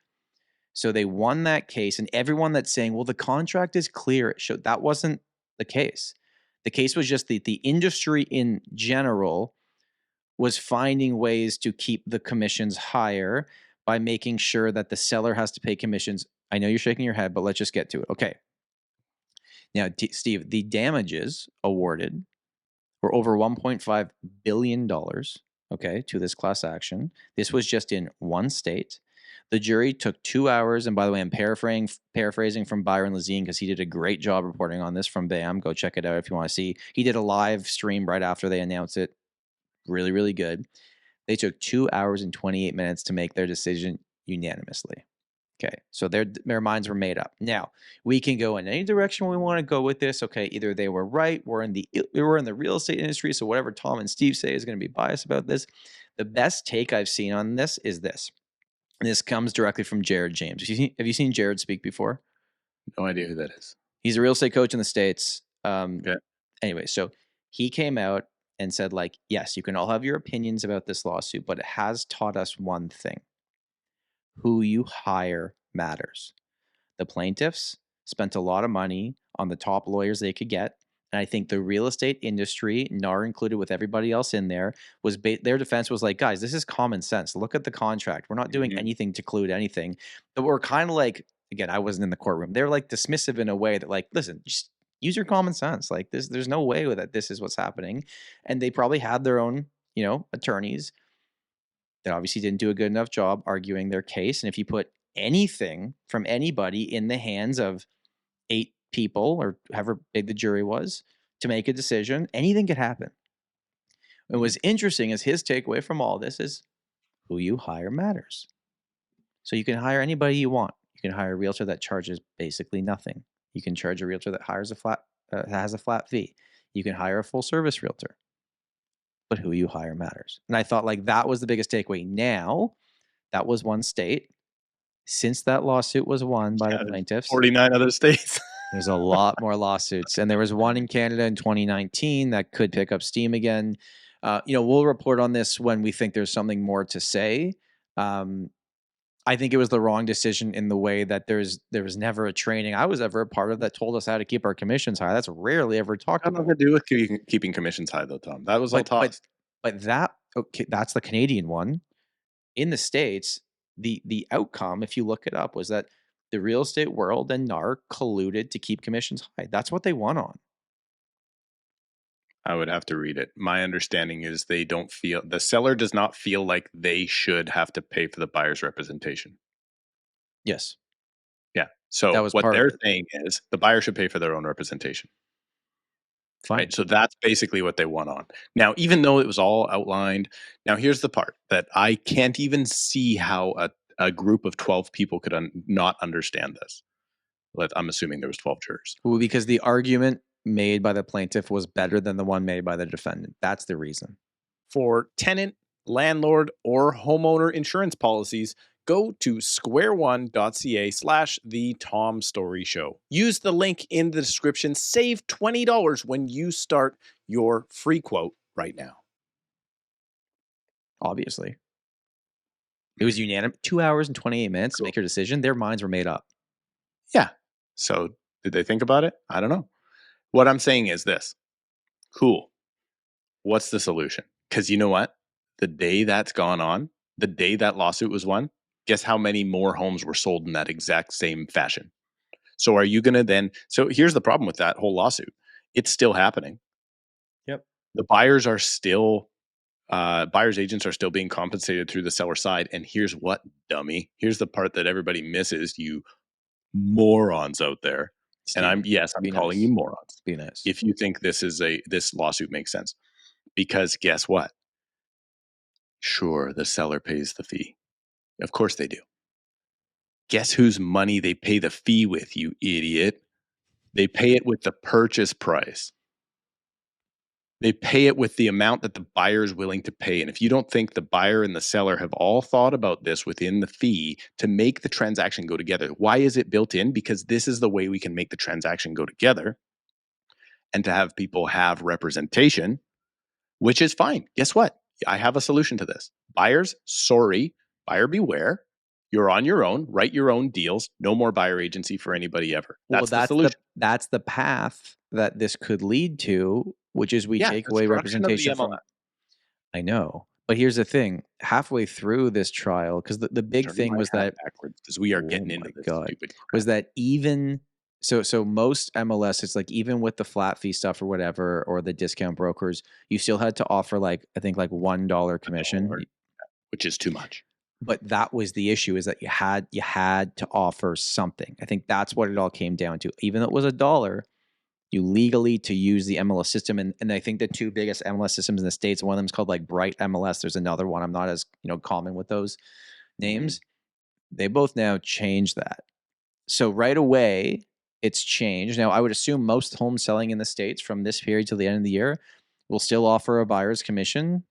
So they won that case, and everyone that's saying, well, the contract is clear, that wasn't the case. The case was just the industry in general was finding ways to keep the commissions higher by making sure that the seller has to pay commissions. I know you're shaking your head, but let's just get to it. Okay. Now, Steve, the damages awarded were over $1.5 billion, okay, to this class action. This was just in one state. The jury took 2 hours, and by the way, I'm paraphrasing from Byron Lazine because he did a great job reporting on this from BAM. Go check it out if you want to see. He did a live stream right after they announced it. Really, really good. They took 2 hours and 28 minutes to make their decision unanimously. Okay, so their minds were made up. Now, we can go in any direction we want to go with this. Okay, either they were right, we're in the real estate industry, so whatever Tom and Steve say is going to be biased about this. The best take I've seen on this is this. And this comes directly from Jared James. Have you seen Jared speak before? No idea who that is. He's a real estate coach in the States. Okay. Anyway, so he came out and said, like, yes, you can all have your opinions about this lawsuit, but it has taught us one thing. Who you hire matters. The plaintiffs spent a lot of money on the top lawyers they could get, And I think the real estate industry, NAR included with everybody else in there, was their defense was like, guys, this is common sense. Look at the contract. We're not doing anything to collude anything. But we're kind of like, again, I wasn't in the courtroom. They're like dismissive in a way that, like, listen, just use your common sense. Like this, there's no way that this is what's happening. And they probably had their own, attorneys that obviously didn't do a good enough job arguing their case. And if you put anything from anybody in the hands of 8 people or however big the jury was to make a decision, anything could happen. What was interesting is his takeaway from all this is who you hire matters. So you can hire anybody you want. You can hire a realtor that charges basically nothing. You can charge a realtor that hires has a flat fee. You can hire a full service realtor. But who you hire matters. And I thought like that was the biggest takeaway. Now, that was one state. Since that lawsuit was won by the plaintiffs, 49 other states. There's a lot more lawsuits. And there was one in Canada in 2019 that could pick up steam again. We'll report on this when we think there's something more to say. I think it was the wrong decision in the way that there was never a training I was ever a part of that told us how to keep our commissions high. That's rarely ever talked about. Nothing to do with keeping commissions high, though, Tom. That was all tossed. But that's the Canadian one. In the States, the outcome, if you look it up, was that the real estate world and NAR colluded to keep commissions high. That's what they won on. I would have to read it. My understanding is the seller does not feel like they should have to pay for the buyer's representation. Yes. Yeah. So what they're saying is the buyer should pay for their own representation. Fine. Right? So that's basically what they won on. Now, even though it was all outlined, now here's the part that I can't even see how a group of 12 people could not understand this. I'm assuming there was 12 jurors. Well, because the argument made by the plaintiff was better than the one made by the defendant. That's the reason. For tenant, landlord, or homeowner insurance policies, go to squareone.ca/The Tom Storey Show. Use the link in the description. Save $20 when you start your free quote right now. Obviously. It was unanimous. 2 hours and 28 minutes to make your decision. Their minds were made up. Yeah. So did they think about it? I don't know. What I'm saying is this. Cool. What's the solution? Because you know what? The day that's gone on, the day that lawsuit was won, guess how many more homes were sold in that exact same fashion? So are you going to then... So here's the problem with that whole lawsuit. It's still happening. Yep. The buyers are still... buyers agents are still being compensated through the seller side. And here's what, dummy. Here's the part that everybody misses, you morons out there. Steve, and I'm calling you morons. Be nice. If you think this lawsuit makes sense. Because guess what? Sure, the seller pays the fee. Of course they do. Guess whose money they pay the fee with, you idiot? They pay it with the purchase price. They pay it with the amount that the buyer is willing to pay. And if you don't think the buyer and the seller have all thought about this within the fee to make the transaction go together, why is it built in? Because this is the way we can make the transaction go together and to have people have representation, which is fine. Guess what? I have a solution to this. Buyers, sorry, buyer beware. You're on your own. Write your own deals. No more buyer agency for anybody ever. That's the solution. That's the path that this could lead to, which is we take away representation from. I know, but here's the thing: halfway through this trial, because the big thing was that because we are getting into this stupid crap. Was that even so most MLS, it's like even with the flat fee stuff or whatever, or the discount brokers, you still had to offer like $1 commission, which is too much. But that was the issue, is that you had to offer something. I think that's what it all came down to. Even though it was $1, you legally to use the MLS system. And I think the two biggest MLS systems in the States, one of them is called like Bright MLS. There's another one. I'm not as common with those names. They both now changed that. So right away, it's changed. Now, I would assume most homes selling in the States from this period to the end of the year will still offer a buyer's commission.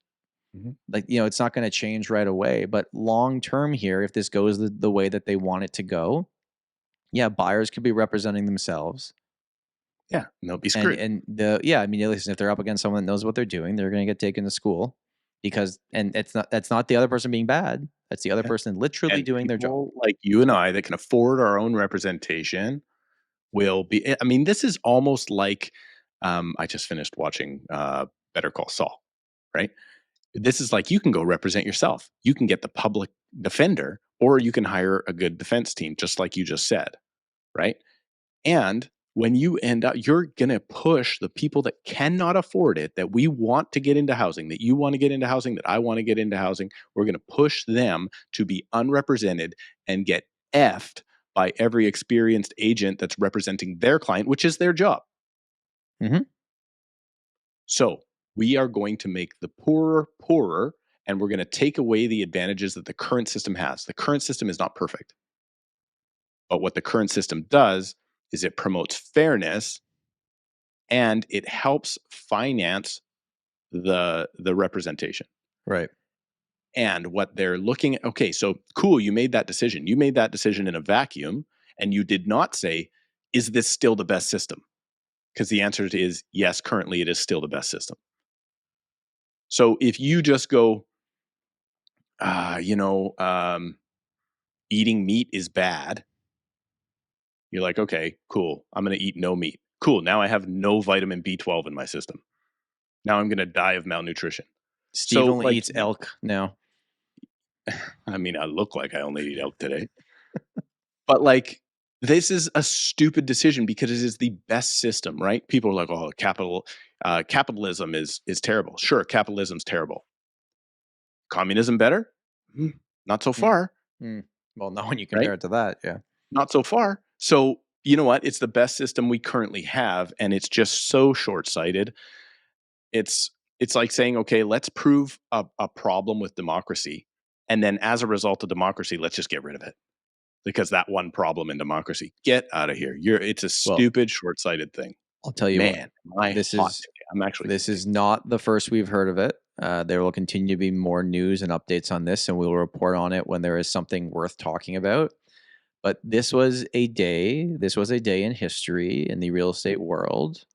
Like, it's not going to change right away, but long term here, if this goes the way that they want it to go, yeah, buyers could be representing themselves. Yeah, and they'll be screwed. Listen, if they're up against someone that knows what they're doing, they're going to get taken to school that's not the other person being bad. That's the other person literally doing their job. Like you and I that can afford our own representation will be, this is almost like I just finished watching Better Call Saul, right? This is like, you can go represent yourself. You can get the public defender, or you can hire a good defense team, just like you just said, right? And when you end up, you're going to push the people that cannot afford it, that we want to get into housing, that you want to get into housing, that I want to get into housing. We're going to push them to be unrepresented and get effed by every experienced agent that's representing their client, which is their job. Mhm. So we are going to make the poorer poorer, and we're going to take away the advantages that the current system has. The current system is not perfect. But what the current system does is it promotes fairness, and it helps finance the representation. Right. And what they're looking at, okay, so cool, you made that decision. You made that decision in a vacuum, and you did not say, is this still the best system? Because the answer is yes, currently it is still the best system. So if you just go, eating meat is bad, you're like, okay, cool, I'm going to eat no meat. Cool, now I have no vitamin B12 in my system. Now I'm going to die of malnutrition. Steve So, only like, eats elk now. I mean, I look like I only eat elk today. But like, this is a stupid decision because it is the best system, right? People are like, oh, capitalism is terrible. Sure, capitalism's terrible. Communism better? Not so far. Well, not when you compare it to that. Yeah. Not so far. So, you know what? It's the best system we currently have, and it's just so short-sighted. It's like saying, okay, let's prove a problem with democracy, and then as a result of democracy, let's just get rid of it. Because that one problem in democracy, get out of here. It's a stupid, short-sighted thing. I'll tell you, man, this is not the first we've heard of it. There will continue to be more news and updates on this, and we will report on it when there is something worth talking about. But this was a day in history in the real estate world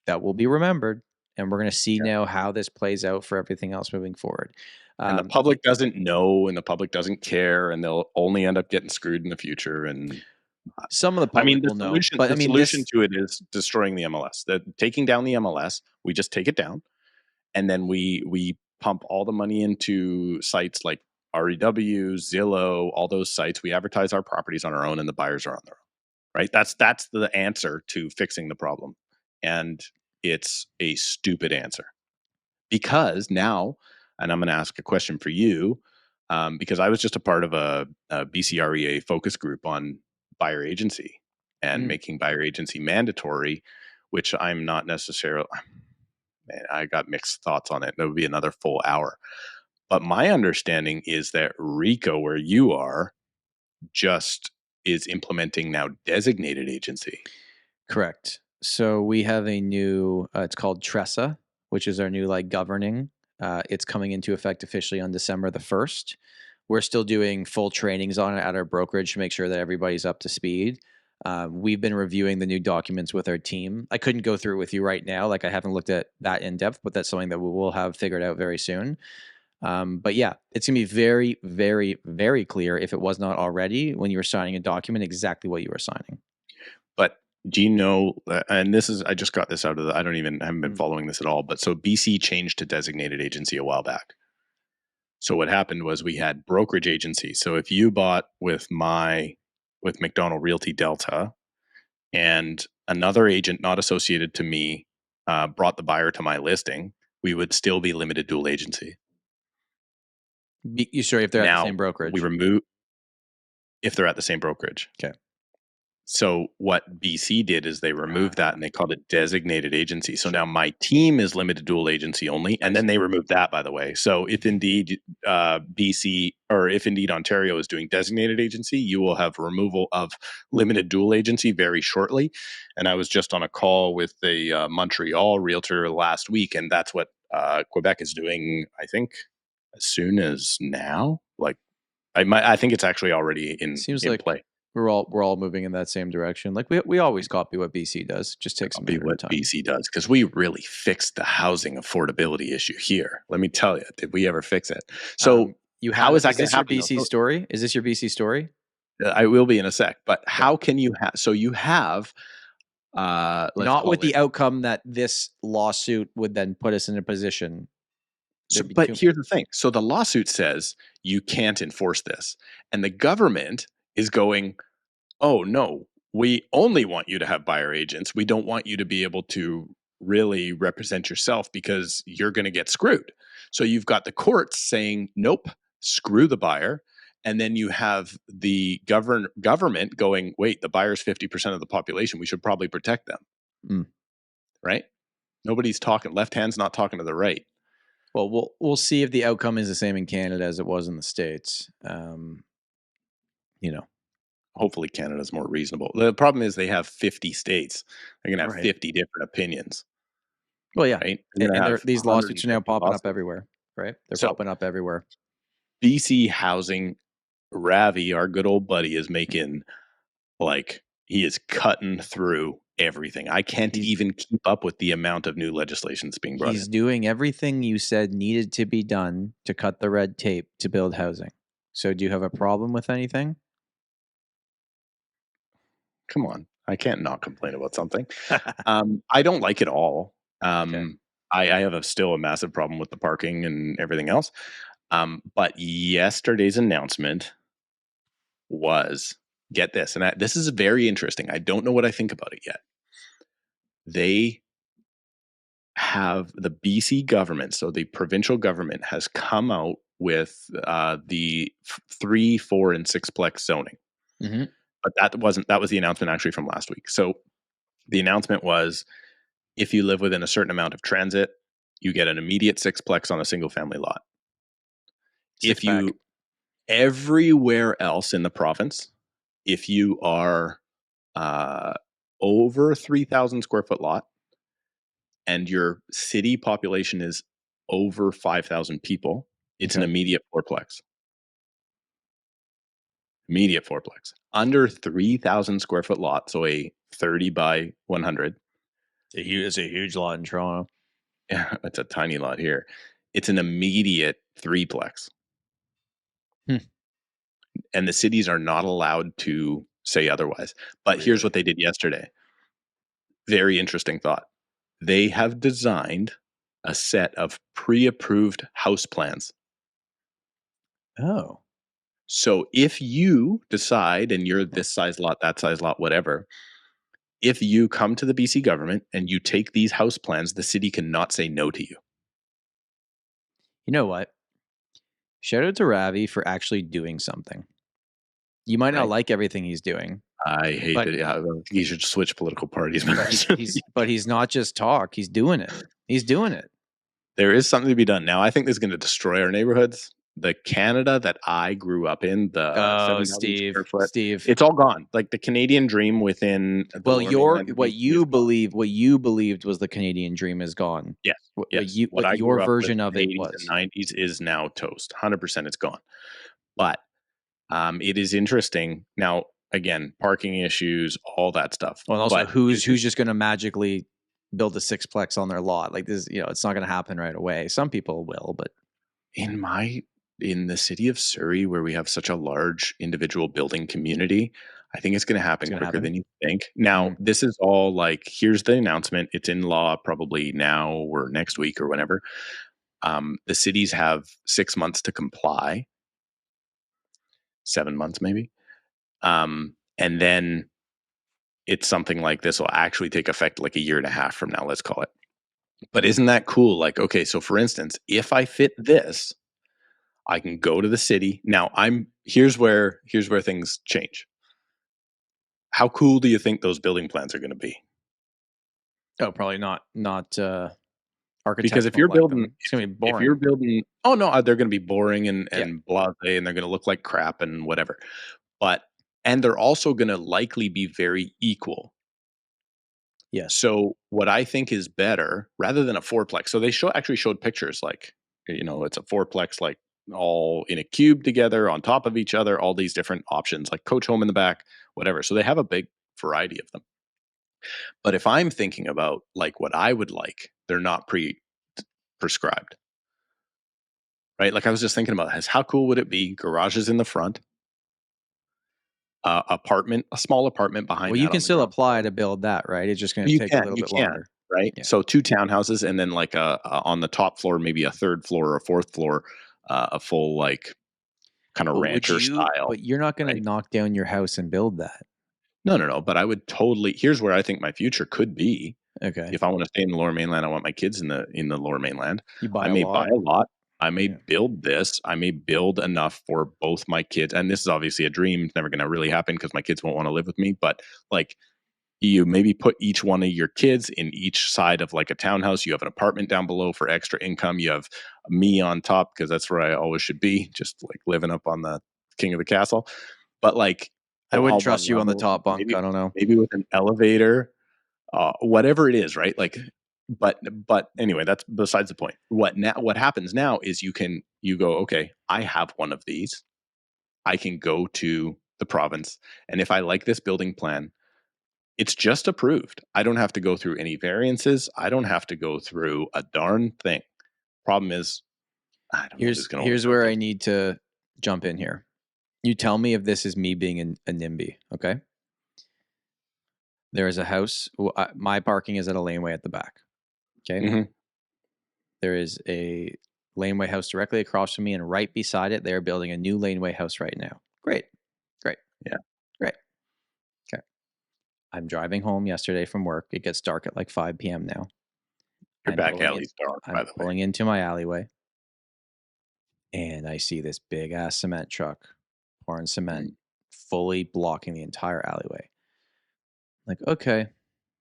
that will be remembered, and we're going to see now how this plays out for everything else moving forward. And the public doesn't know, and the public doesn't care, and they'll only end up getting screwed in the future. And some of the public will know, but the solution to it is destroying the MLS. Taking down the MLS, we just take it down, and then we pump all the money into sites like REW, Zillow, all those sites. We advertise our properties on our own, and the buyers are on their own. Right? That's the answer to fixing the problem, and it's a stupid answer because now. And I'm going to ask a question for you because I was just a part of a BCREA focus group on buyer agency and making buyer agency mandatory, which I'm not necessarily, man, I got mixed thoughts on it. That would be another full hour. But my understanding is that RICO, where you are, just is implementing now designated agency. Correct. So we have a new, it's called TRESA, which is our new governing. It's coming into effect officially on December the 1st. We're still doing full trainings on it at our brokerage to make sure that everybody's up to speed. We've been reviewing the new documents with our team. I couldn't go through it with you right now. I haven't looked at that in depth, but that's something that we will have figured out very soon. But yeah, it's going to be very, very, very clear, if it was not already, when you were signing a document, exactly what you were signing. But do you know, and this is, I just got this out of I haven't been following this at all, but so BC changed to designated agency a while back. So what happened was we had brokerage agency. So if you bought with Macdonald Realty Delta and another agent not associated to me brought the buyer to my listing, we would still be limited dual agency. You sure if they're at the same brokerage? We remove if they're at the same brokerage. Okay. So what BC did is they removed that and they called it designated agency. So now my team is limited dual agency only. And then they removed that, by the way. So if indeed BC or if indeed Ontario is doing designated agency, you will have removal of limited dual agency very shortly. And I was just on a call with a Montreal realtor last week, and that's what Quebec is doing, I think, as soon as now. I think it's actually already in play. We're all moving in that same direction. We always copy what BC does. Just takes some time. BC does, because we really fixed the housing affordability issue here. Let me tell you, did we ever fix it? So how is that going to happen? Is this your BC story? Is this your BC story? I will be in a sec. But how can you have? So you have let's Not call with the it. outcome that this lawsuit would then put us in a position. So, There'd be but too- here's the thing. So the lawsuit says you can't enforce this. And the government is going, oh, no, we only want you to have buyer agents. We don't want you to be able to really represent yourself because you're going to get screwed. So you've got the courts saying, nope, screw the buyer. And then you have the government going, wait, the buyer's 50% of the population. We should probably protect them. Mm. Right? Nobody's talking. Left hand's not talking to the right. Well, we'll see if the outcome is the same in Canada as it was in the States. Hopefully Canada's more reasonable. The problem is they have 50 states. They're going to have Right. 50 different opinions, Well, yeah. right? They're And gonna have these lawsuits are now 150 popping up lawsuits. everywhere, right? They're So- popping up everywhere. BC Housing, Ravi, our good old buddy, is making, like, he is cutting through everything. I can't even keep up with the amount of new legislation that's being brought He's in. doing everything you said needed to be done to cut the red tape to build housing. So do you have a problem with anything? Come on. I can't not complain about something. I don't like it all. Okay. I have still a massive problem with the parking and everything else. But yesterday's announcement was, get this, and this is very interesting. I don't know what I think about it yet. They have the BC government, so the provincial government has come out with the 3, 4, and 6-plex zoning. Mm-hmm. But that was the announcement actually from last week. So the announcement was, if you live within a certain amount of transit, you get an immediate 6-plex on a single family lot. If you everywhere else in the province, if you are over 3,000 square foot lot and your city population is over 5,000 people, it's an immediate 4-plex. Immediate 4-plex. Under 3,000 square foot lot, so a 30 by 100. It's a huge lot in Toronto. Yeah, it's a tiny lot here. It's an immediate 3-plex. And the cities are not allowed to say otherwise. But here's what they did yesterday. Very interesting thought. They have designed a set of pre-approved house plans. Oh. So if you decide, and you're this size lot, that size lot, whatever, if you come to the BC government and you take these house plans, the city cannot say no to you. You know what? Shout out to Ravi for actually doing something. You might not like everything he's doing. I hate it. Yeah, he should switch political parties. But he's not just talk. He's doing it. He's doing it. There is something to be done. Now, I think this is going to destroy our neighborhoods. The Canada that I grew up in, the 7,000 square foot, Steve, it's all gone. Like the Canadian dream within. Well, what you believed was the Canadian dream is gone. Yes. What your version of it was. In the 90s is now toast. 100% it's gone. But it is interesting. Now, again, parking issues, all that stuff. Well, and also but who's just going to magically build a 6-plex on their lot? Like this, it's not going to happen right away. Some people will, but in the city of Surrey, where we have such a large individual building community, I think it's going to happen quicker than you think. Now, this is all like, here's the announcement. It's in law probably now or next week or whenever. The cities have 6 months to comply. 7 months maybe. And then it's something like this will actually take effect like a year and a half from now, let's call it. But isn't that cool? Like, okay, so for instance, if I fit this, I can go to the city. Now here's where things change. How cool do you think those building plans are going to be? Oh, probably not architectural. Because if you're building, it's going to be boring. If you're building, oh no, they're going to be boring and blasé, and they're going to look like crap and whatever. And they're also going to likely be very equal. Yes. So what I think is better, rather than a 4-plex. So they actually showed pictures like, it's a 4-plex, like all in a cube together on top of each other, all these different options, like coach home in the back, whatever. So they have a big variety of them. But if I'm thinking about like what I would like, they're not prescribed. Right? Like I was just thinking about this. How cool would it be? Garages in the front. a small apartment behind Well, that you on can the still ground apply floor. to build that, right? It's just going to take a little You bit can, longer. right? Yeah. So 2 townhouses and then like on the top floor, maybe a 3rd floor or a 4th floor, a full like kind of But would rancher you? style, But you're not going to right? knock down your house and build that. No. But I would totally. Here's where I think my future could be. Okay. If I want to stay in the Lower Mainland, I want my kids in the Lower Mainland. You buy I a may lot. buy a lot. I may Yeah. build this. I may build enough for both my kids. And this is obviously a dream. It's never going to really happen because my kids won't want to live with me. But like, you maybe put each one of your kids in each side of like a townhouse. You have an apartment down below for extra income. You have me on top because that's where I always should be, just like living up on the king of the castle. But like, I wouldn't all trust one you on the level, top bunk. I don't know. maybe with an elevator, whatever it is, right? Like, but anyway, that's besides the point. What happens now is you go, okay, I have one of these. I can go to the province, and if I like this building plan, it's just approved. I don't have to go through any variances. I don't have to go through a darn thing. Problem is, I don't know who's going to Here's where I need to jump in here. You tell me if this is me being a NIMBY, okay? There is a house. My parking is at a laneway at the back, okay? Mhm. There is a laneway house directly across from me, and right beside it, they're building a new laneway house right now. Great. Yeah. Great. Okay. I'm driving home yesterday from work. It gets dark at like 5 p.m. now. Your back alley's dark, by I'm the way. pulling into my alleyway, and I see this big ass cement truck pouring cement, fully blocking the entire alleyway. Like, okay,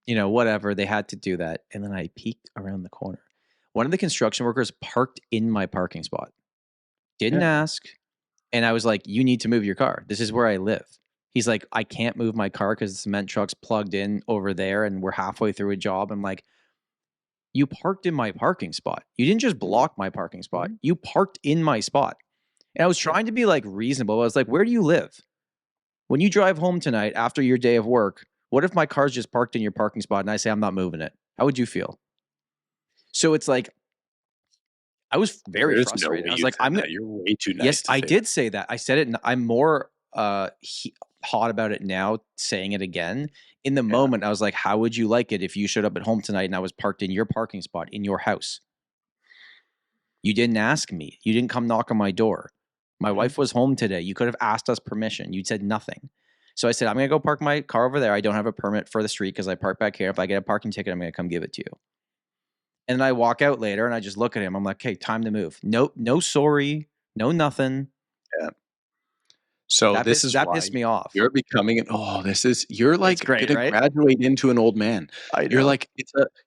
whatever. They had to do that. And then I peeked around the corner. One of the construction workers parked in my parking spot. Didn't ask. And I was like, you need to move your car. This is where I live. He's like, I can't move my car because the cement truck's plugged in over there and we're halfway through a job. I'm like, you parked in my parking spot. You didn't just block my parking spot. You parked in my spot. And I was trying to be like reasonable. I was like, where do you live? When you drive home tonight after your day of work, what if my car's just parked in your parking spot and I say I'm not moving it? How would you feel? So it's like, I was very frustrated. I was like, you're way too nice. Yes, I did say that. I said it, and I'm more hot about it now, saying it again. In the moment, I was like, how would you like it if you showed up at home tonight and I was parked in your parking spot in your house? You didn't ask me. You didn't come knock on my door. My wife was home today. You could have asked us permission. You said nothing. So I said, I'm going to go park my car over there. I don't have a permit for the street because I park back here. If I get a parking ticket, I'm going to come give it to you. And then I walk out later and I just look at him. I'm like, hey, time to move. No sorry. No nothing. Yeah. So that pissed me off. You're becoming you're like great, gonna right? graduate into an old man. I know.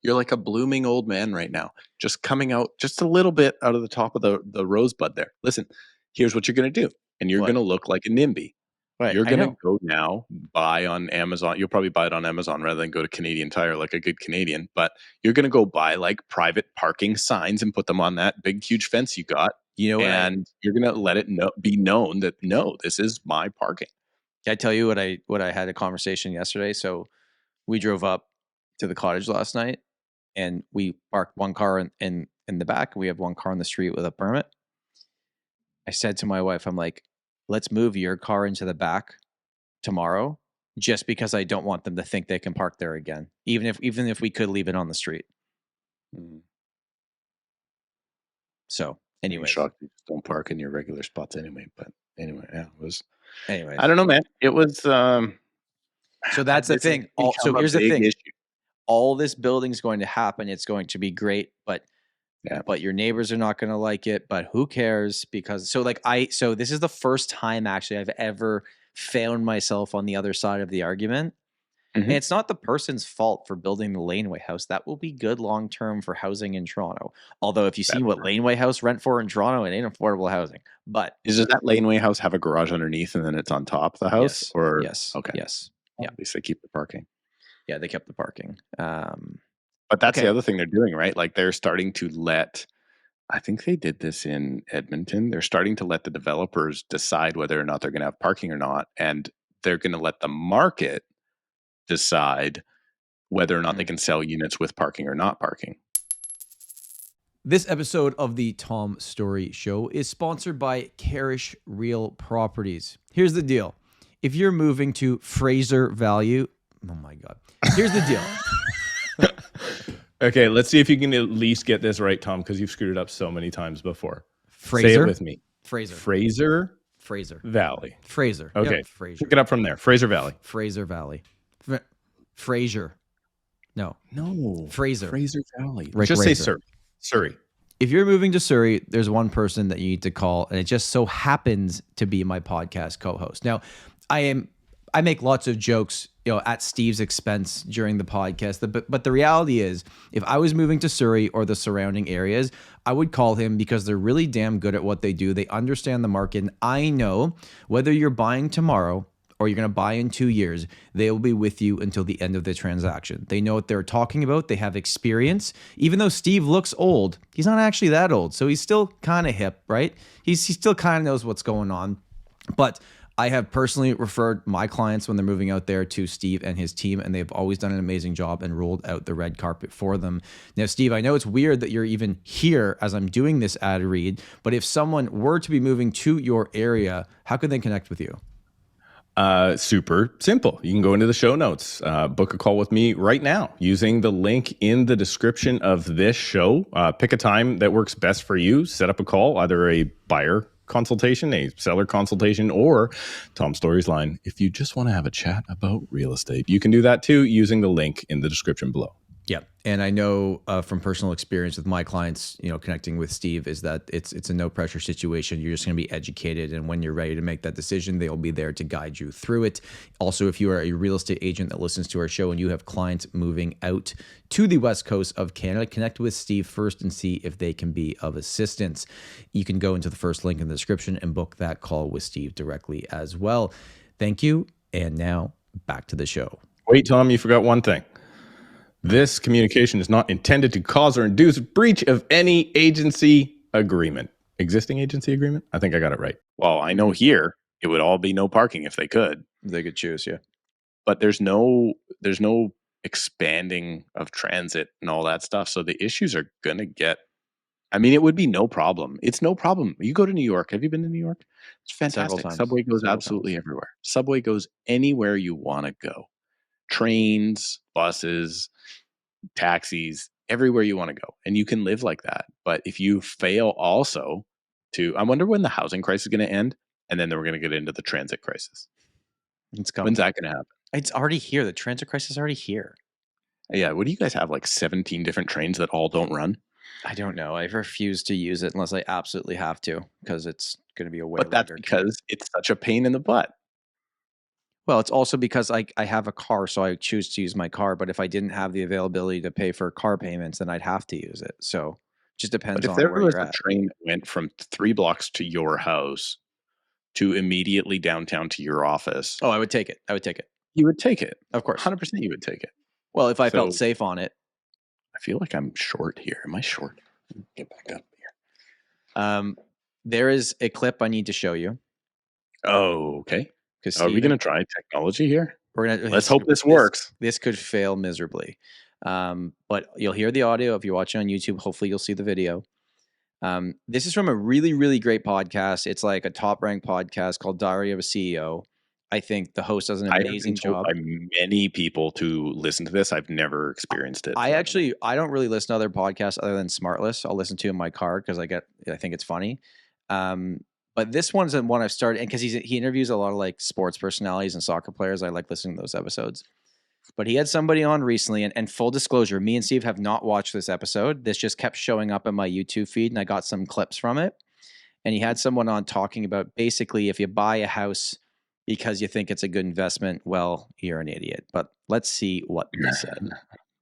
You're like a blooming old man right now, just coming out just a little bit out of the top of the rosebud there. Listen, here's what you're gonna do, and you're gonna look like a NIMBY. Right, you're gonna go now buy on Amazon. You'll probably buy it on Amazon rather than go to Canadian Tire like a good Canadian. But you're gonna go buy like private parking signs and put them on that big huge fence you got. You're gonna let it be known that no, this is my parking. Can I tell you what I had a conversation yesterday? So we drove up to the cottage last night, and we parked one car in the back. We have one car on the street with a permit. I said to my wife, I'm like, let's move your car into the back tomorrow, just because I don't want them to think they can park there again, even if we could leave it on the street. So anyway, I'm shocked you just don't park in your regular spots anyway. But anyway, yeah, it was. Anyways, I don't know, man. It was. So that's the thing. So here's the thing. All this building's going to happen. It's going to be great, but your neighbors are not going to like it. But who cares? Because so this is the first time actually I've ever found myself on the other side of the argument. And it's not the person's fault for building the laneway house. That will be good long term for housing in Toronto. Although if you see what laneway house rent for in Toronto, it ain't affordable housing. But does that laneway house have a garage underneath and then it's on top of the house? Yes. Or yes. Okay. Yes. Yeah. At least they keep the parking. Yeah, they kept the parking. But that's the other thing they're doing, right? Like they're starting to let. I think they did this in Edmonton. They're starting to let the developers decide whether or not they're going to have parking or not, and they're going to let the market decide whether or not they can sell units with parking or not parking. This episode of the Tom Storey Show is sponsored by Karrasch Real Properties. Here's the deal. if you're moving to Fraser Valley, oh my God. Here's the deal. Okay, let's see if you can at least get this right, Tom, because you've screwed it up so many times before. Fraser? Say it with me. Fraser. Fraser Valley. Fraser. Okay, Yep, Fraser. pick it up from there. Fraser Valley. Fraser Valley. Fraser. No. Fraser. Fraser Valley. Rick Just Razor. say Surrey. If you're moving to Surrey, there's one person that you need to call, and it just so happens to be my podcast co-host. Now, I make lots of jokes, at Steve's expense during the podcast. But the reality is, if I was moving to Surrey or the surrounding areas, I would call him because they're really damn good at what they do. They understand the market. And I know whether you're buying tomorrow or you're going to buy in 2 years, they will be with you until the end of the transaction. They know what they're talking about. They have experience. Even though Steve looks old, he's not actually that old. So he's still kind of hip, right? He still kind of knows what's going on. But I have personally referred my clients when they're moving out there to Steve and his team, and they've always done an amazing job and rolled out the red carpet for them. Now, Steve, I know it's weird that you're even here as I'm doing this ad read, but if someone were to be moving to your area, how could they connect with you? Super simple. You can go into the show notes, book a call with me right now using the link in the description of this show. Pick a time that works best for you. Set up a call, either a buyer consultation, a seller consultation, or Tom Storey's line. If you just want to have a chat about real estate, you can do that too using the link in the description below. Yeah. And I know from personal experience with my clients, connecting with Steve, is that it's a no pressure situation. You're just going to be educated. And when you're ready to make that decision, they'll be there to guide you through it. Also, if you are a real estate agent that listens to our show and you have clients moving out to the West Coast of Canada, connect with Steve first and see if they can be of assistance. You can go into the first link in the description and book that call with Steve directly as well. Thank you. And now back to the show. Wait, Tom, you forgot one thing. This communication is not intended to cause or induce breach of any agency agreement. Existing agency agreement? I think I got it right. Well, I know here it would all be no parking if they could. They could choose, yeah. But there's no expanding of transit and all that stuff. So the issues are going to get, it would be no problem. It's no problem. You go to New York. Have you been to New York? It's fantastic. Subway goes absolutely everywhere. Subway goes anywhere you want to go. Trains, buses, taxis, everywhere you want to go. And you can live like that. But if you fail also I wonder when the housing crisis is going to end. And then we're going to get into the transit crisis. It's coming. When's that going to happen? It's already here. The transit crisis is already here. Yeah. What do you guys have? Like 17 different trains that all don't run? I don't know. I refuse to use it unless I absolutely have to, because it's going to be a way But that's longer because it's such a pain in the butt. Well, it's also because I have a car, so I choose to use my car. But if I didn't have the availability to pay for car payments, then I'd have to use it. So it just depends But if on there where was you're a at. train that went from 3 blocks to your house to immediately downtown to your office, Oh, I would take it. you would take it. Of course. 100% you would take it. Well, if I felt So- safe on it. I feel like I'm short here. Am I short? Get back up here. There is a clip I need to show you. Oh, okay. Because Are we going to try technology here? We're gonna Let's hope this works. This could fail miserably, but you'll hear the audio if you're watching on YouTube. Hopefully, you'll see the video. This is from a really, really great podcast. It's like a top-ranked podcast called Diary of a CEO. I think the host does an amazing job. By many people to listen to this. I've never experienced it. I don't really listen to other podcasts other than Smartless. I'll listen to in my car because I think it's funny. But this one's the one I've started, and because he interviews a lot of like sports personalities and soccer players. I like listening to those episodes. But he had somebody on recently, and full disclosure, me and Steve have not watched this episode. This just kept showing up in my YouTube feed, and I got some clips from it. And he had someone on talking about basically if you buy a house because you think it's a good investment, well, you're an idiot. But let's see what he said.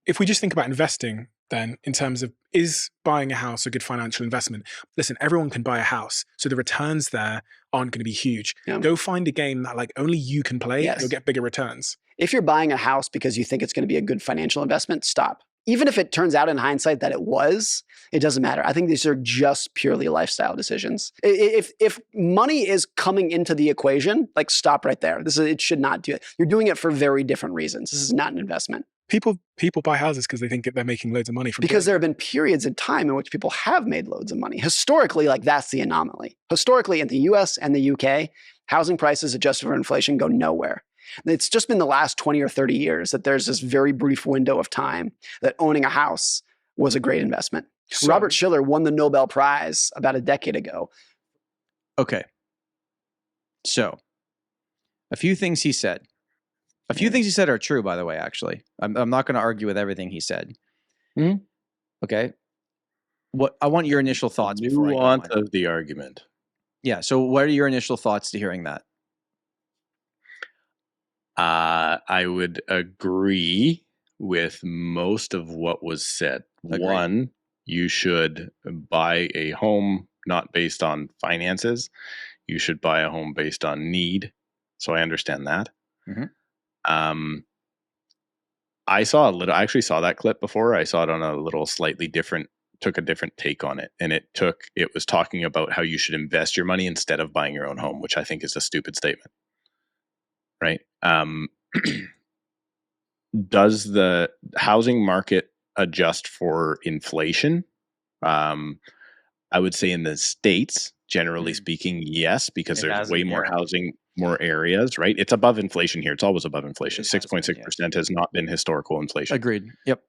If we just think about investing, then in terms of is buying a house a good financial investment? Listen, everyone can buy a house, so the returns there aren't going to be huge. Yeah. Go find a game that like only you can play. Yes. You'll get bigger returns. If you're buying a house because you think it's going to be a good financial investment, stop. Even if it turns out in hindsight that it doesn't matter. I think these are just purely lifestyle decisions. If money is coming into the equation, like stop right there. It should not do it. You're doing it for very different reasons. This is not an investment. People buy houses because they think they're making loads of money from Because doing there have been periods in time in which people have made loads of money. Historically, like that's the anomaly. Historically, in the US and the UK, Housing prices adjusted for inflation go nowhere. It's just been the last 20 or 30 years that there's this very brief window of time that owning a house was a great investment. So- Robert Schiller won the Nobel Prize about a decade ago. Okay. So, a few things he said. A few things he said are true, by the way, actually. I'm not going to argue with everything he said. Mhm. Okay. What I want your initial thoughts before I go Nuance on. of the argument. Yeah. So, what are your initial thoughts to hearing that? I would agree with most of what was said. Agreed. One, you should buy a home not based on finances. You should buy a home based on need. So I understand that. Mhm. I actually saw that clip before. I saw it on a little slightly different, took a different take on it. And it was talking about how you should invest your money instead of buying your own home, which I think is a stupid statement. Right? Does the housing market adjust for inflation? I would say in the States, generally speaking, yes, because It there's hasn't, way more yeah. housing, more areas, right? It's above inflation here. It's always above inflation. It has been, 6.6% has not been historical inflation. Agreed. Yep.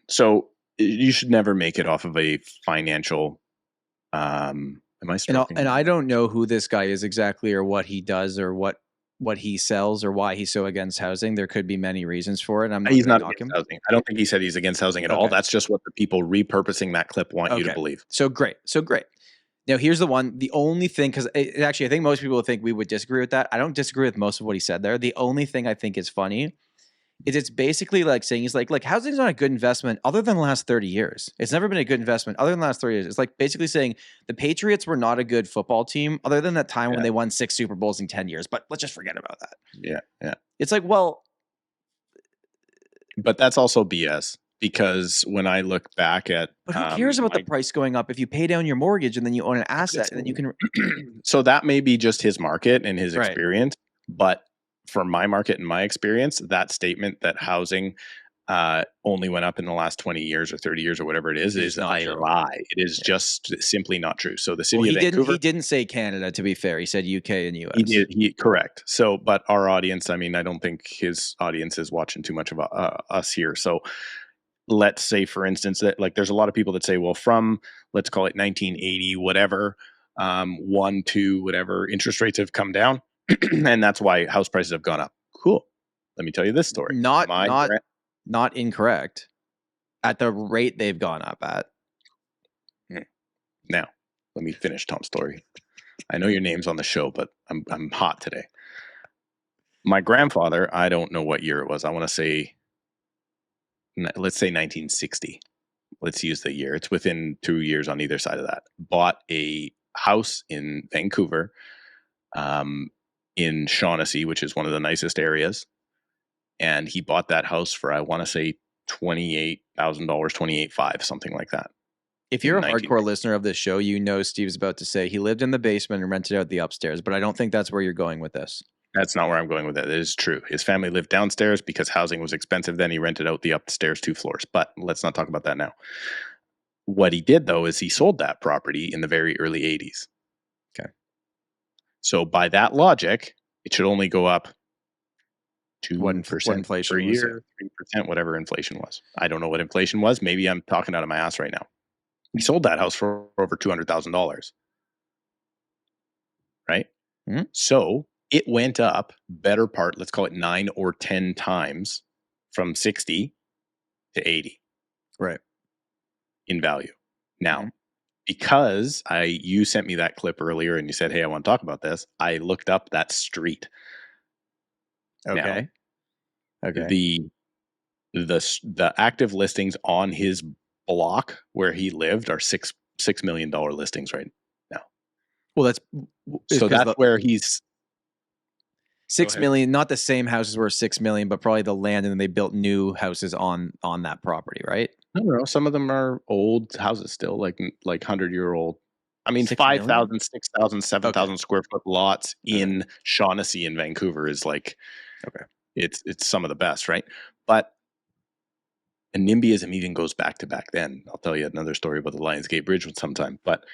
So you should never make it off of a financial. Am I stroking? And I don't know who this guy is exactly, or what he does, or what he sells, or why he's so against housing. There could be many reasons for it. I'm not He's gonna not knock against him. housing. I don't think he said he's against housing at all. Okay. That's just what the people repurposing that clip want you to Okay. believe. So great. Now here's the one. The only thing, because actually, I think most people think we would disagree with that. I don't disagree with most of what he said there. The only thing I think is funny is it's basically like saying he's like housing's not a good investment other than the last 30 years. It's never been a good investment other than the last 30 years. It's like basically saying the Patriots were not a good football team other than that time when they won 6 Super Bowls in 10 years. But let's just forget about that. Yeah. It's like, well, But that's also BS, because when I look back at, but who cares about the price going up if you pay down your mortgage and then you own an asset and then you can. So that may be just his market and his Right. experience, but for my market and my experience, that statement that housing only went up in the last 20 years or 30 years or whatever it is not a true. lie. It is just simply not true. So the city Well, of Vancouver. he didn't say Canada, to be fair. He said UK and US. He did. Correct. So, but our audience, I mean, I don't think his audience is watching too much of us here. So let's say, for instance, that like there's a lot of people that say, well, from let's call it 1980, whatever, 1, 2, whatever, interest rates have come down, and that's why house prices have gone up. Cool. Let me tell you this story. Not incorrect. At the rate they've gone up at. Now, let me finish Tom's story. I know your name's on the show, but I'm hot today. My grandfather, I don't know what year it was. I want to say, let's say 1960. Let's use the year. It's within 2 years on either side of that. Bought a house in Vancouver, in Shaughnessy, which is one of the nicest areas. And he bought that house for, I want to say, $28,000, $28,500, something like that. If you're a hardcore listener of this show, you know Steve's about to say he lived in the basement and rented out the upstairs, but I don't think that's where you're going with this. That's not where I'm going with it. It is true. His family lived downstairs because housing was expensive. Then he rented out the upstairs 2 floors. But let's not talk about that now. What he did, though, is he sold that property in the very early 80s. Okay. So by that logic, it should only go up 2% inflation per was, year, 3%, whatever inflation was. I don't know what inflation was. Maybe I'm talking out of my ass right now. He sold that house for over $200,000. Right? Mm-hmm. So it went up better part, let's call it 9 or 10 times from 60 to 80. Right. In value. Now, because you sent me that clip earlier and you said, hey, I want to talk about this, I looked up that street. Okay. Now, the active listings on his block where he lived are $6 million listings right now. Well, that's where he's 6 million, not the same houses were 6 million, but probably the land, and then they built new houses on that property, right? I don't know. Some of them are old houses still, like 100-year-old. I mean, 6 5,000, 6,000, 7,000 square foot lots in Shaughnessy in Vancouver is like, it's some of the best, right? But and NIMBYism even goes back to back then. I'll tell you another story about the Lionsgate Bridge sometime. But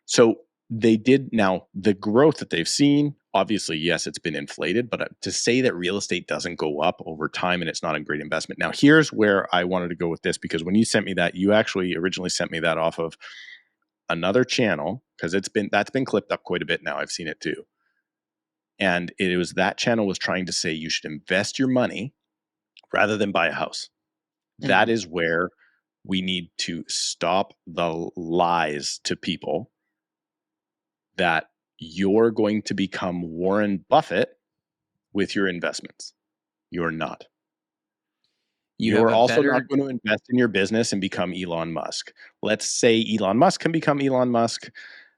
so they did. Now, the growth that they've seen, obviously, yes, it's been inflated, but to say that real estate doesn't go up over time and it's not a great investment. Now, here's where I wanted to go with this, because when you sent me that, you actually originally sent me that off of another channel, because that's been clipped up quite a bit now. I've seen it too. And it was that channel was trying to say you should invest your money rather than buy a house. Mhm. That is where we need to stop the lies to people that you're going to become Warren Buffett with your investments. You're not. You're also not going to invest in your business and become Elon Musk. Let's say Elon Musk can become Elon Musk.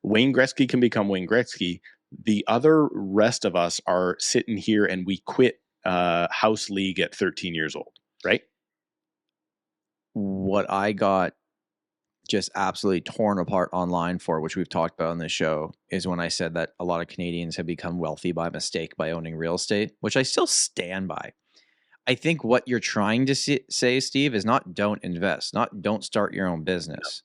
Wayne Gretzky can become Wayne Gretzky. The other rest of us are sitting here and we quit House League at 13 years old, right? What I got just absolutely torn apart online for, which we've talked about on this show, is when I said that a lot of Canadians have become wealthy by mistake by owning real estate, which I still stand by. I think what you're trying to say, Steve, is not don't invest, not don't start your own business.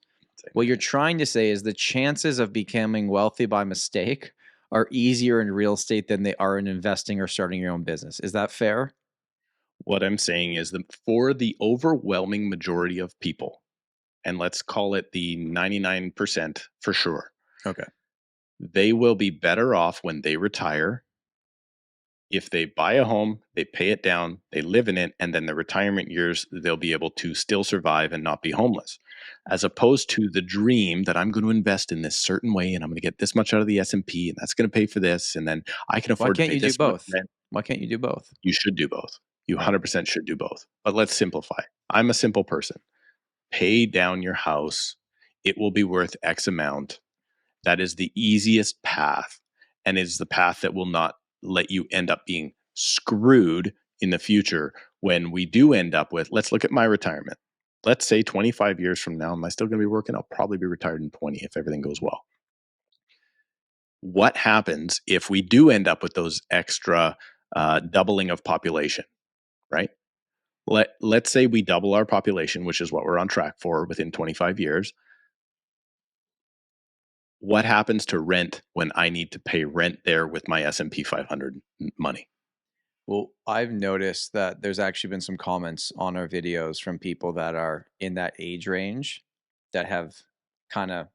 What you're trying to say is the chances of becoming wealthy by mistake are easier in real estate than they are in investing or starting your own business. Is that fair? What I'm saying is that for the overwhelming majority of people, and let's call it the 99% for sure, Okay. they will be better off when they retire if they buy a home, they pay it down, they live in it, and then the retirement years, they'll be able to still survive and not be homeless. As opposed to the dream that I'm going to invest in this certain way and I'm going to get this much out of the S&P and that's going to pay for this, and then I can Why afford to can't pay you do this much both? rent. Why can't you do both? You should do both. You 100% should do both. But let's simplify. I'm a simple person. Pay down your house. It will be worth X amount. That is the easiest path, and is the path that will not let you end up being screwed in the future when we do end up with, let's look at my retirement. Let's say 25 years from now, am I still going to be working? I'll probably be retired in 20 if everything goes well. What happens if we do end up with those extra doubling of population, right? Let's say we double our population, which is what we're on track for within 25 years. What happens to rent when I need to pay rent there with my S&P 500 money? Well, I've noticed that there's actually been some comments on our videos from people that are in that age range that have kind of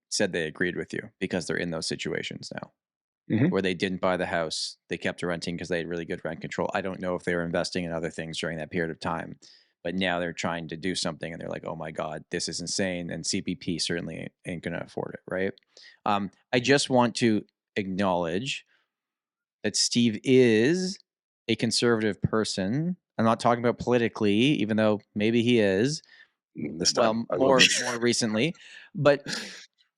said they agreed with you because they're in those situations now. Where they didn't buy the house, they kept renting because they had really good rent control. I don't know if they were investing in other things during that period of time, but now they're trying to do something and they're like, oh my God, this is insane. And CPP certainly ain't going to afford it, right? I just want to acknowledge that Steve is a conservative person. I'm not talking about politically, even though maybe he is. This time, more recently, but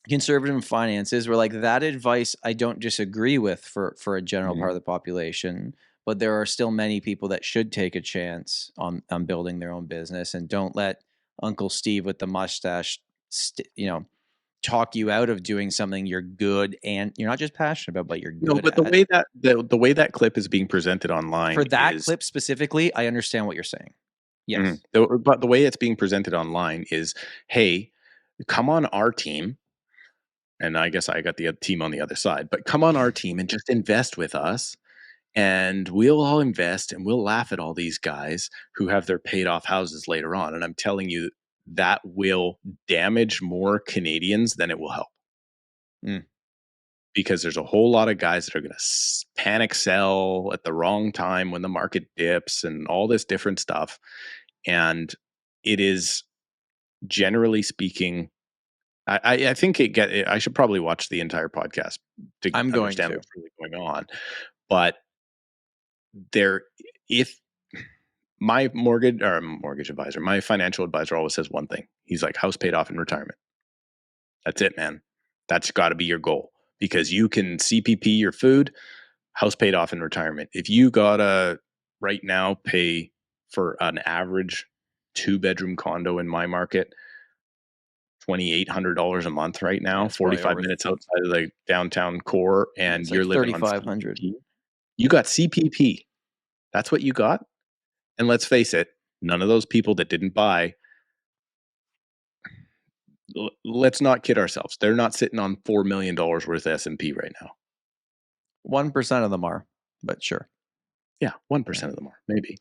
conservative in finances, were like that advice I don't disagree with for a general part of the population, but there are still many people that should take a chance on building their own business and don't let Uncle Steve with the mustache, talk you out of doing something you're good and you're not just passionate about, but you're good. No, but the way that the way that clip is being presented online for that clip specifically, I understand what you're saying. Yes, but the way it's being presented online is, hey, come on our team. And I guess I got the team on the other side, but come on our team and just invest with us. And we'll all invest and we'll laugh at all these guys who have their paid off houses later on. And I'm telling you, that will damage more Canadians than it will help. Because there's a whole lot of guys that are going to panic sell at the wrong time when the market dips and all this different stuff. And it is, generally speaking, I think I should probably watch the entire podcast to understand what's really going on. But if my mortgage advisor, my financial advisor always says one thing. He's like, house paid off in retirement. That's it, man. That's got to be your goal, because you can CPP your food, house paid off in retirement. If you gotta right now pay for an average 2-bedroom condo in my market, $2,800 a month right now, 45 minutes outside of the downtown core, and you're living on $3,500. You got CPP. That's what you got. And let's face it, none of those people that didn't buy, let's not kid ourselves. They're not sitting on $4 million worth of S&P right now. 1% of them are, but sure. Yeah, 1% of them are, maybe.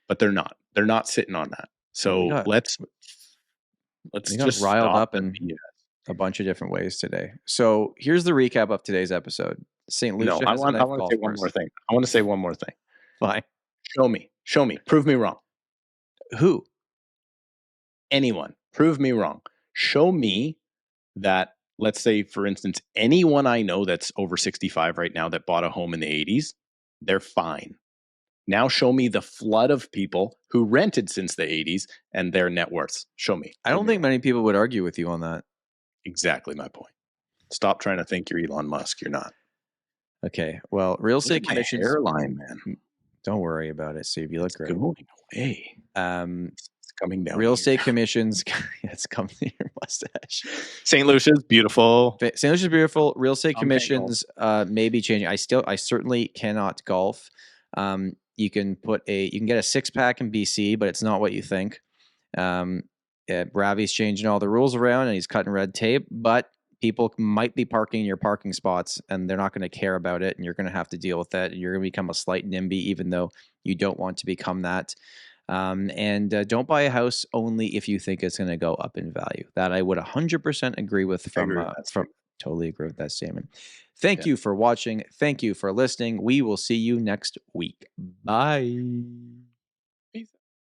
But they're not. They're not sitting on that. So let's just riled stop up in a bunch of different ways today. So here's the recap of today's episode. St. Lucia I has want a to nice say one more thing. I want to say one more thing. Fine. Show me. Prove me wrong. Who? Anyone. Prove me wrong. Show me that, let's say, for instance, anyone I know that's over 65 right now that bought a home in the 80s, they're fine. Now show me the flood of people who rented since the 80s and their net worths. Show me. I don't think many people would argue with you on that. Exactly my point. Stop trying to think you're Elon Musk. You're not. Okay. Well, real estate commissions. Hairline, man. Don't worry about it, Steve. You look great. Going away. It's coming down. Real estate commissions. It's coming to your mustache. St. Lucia's beautiful. St. Lucia's beautiful. Real estate commissions may be changing. I certainly cannot golf. You can get a 6-pack in BC, but it's not what you think. Ravi's changing all the rules around and he's cutting red tape, but people might be parking in your parking spots and they're not going to care about it. And you're going to have to deal with that. And you're going to become a slight NIMBY, even though you don't want to become that. And don't buy a house only if you think it's going to go up in value. That I would 100% agree with totally agree with that statement. Thank you for watching. Thank you for listening. We will see you next week. Bye.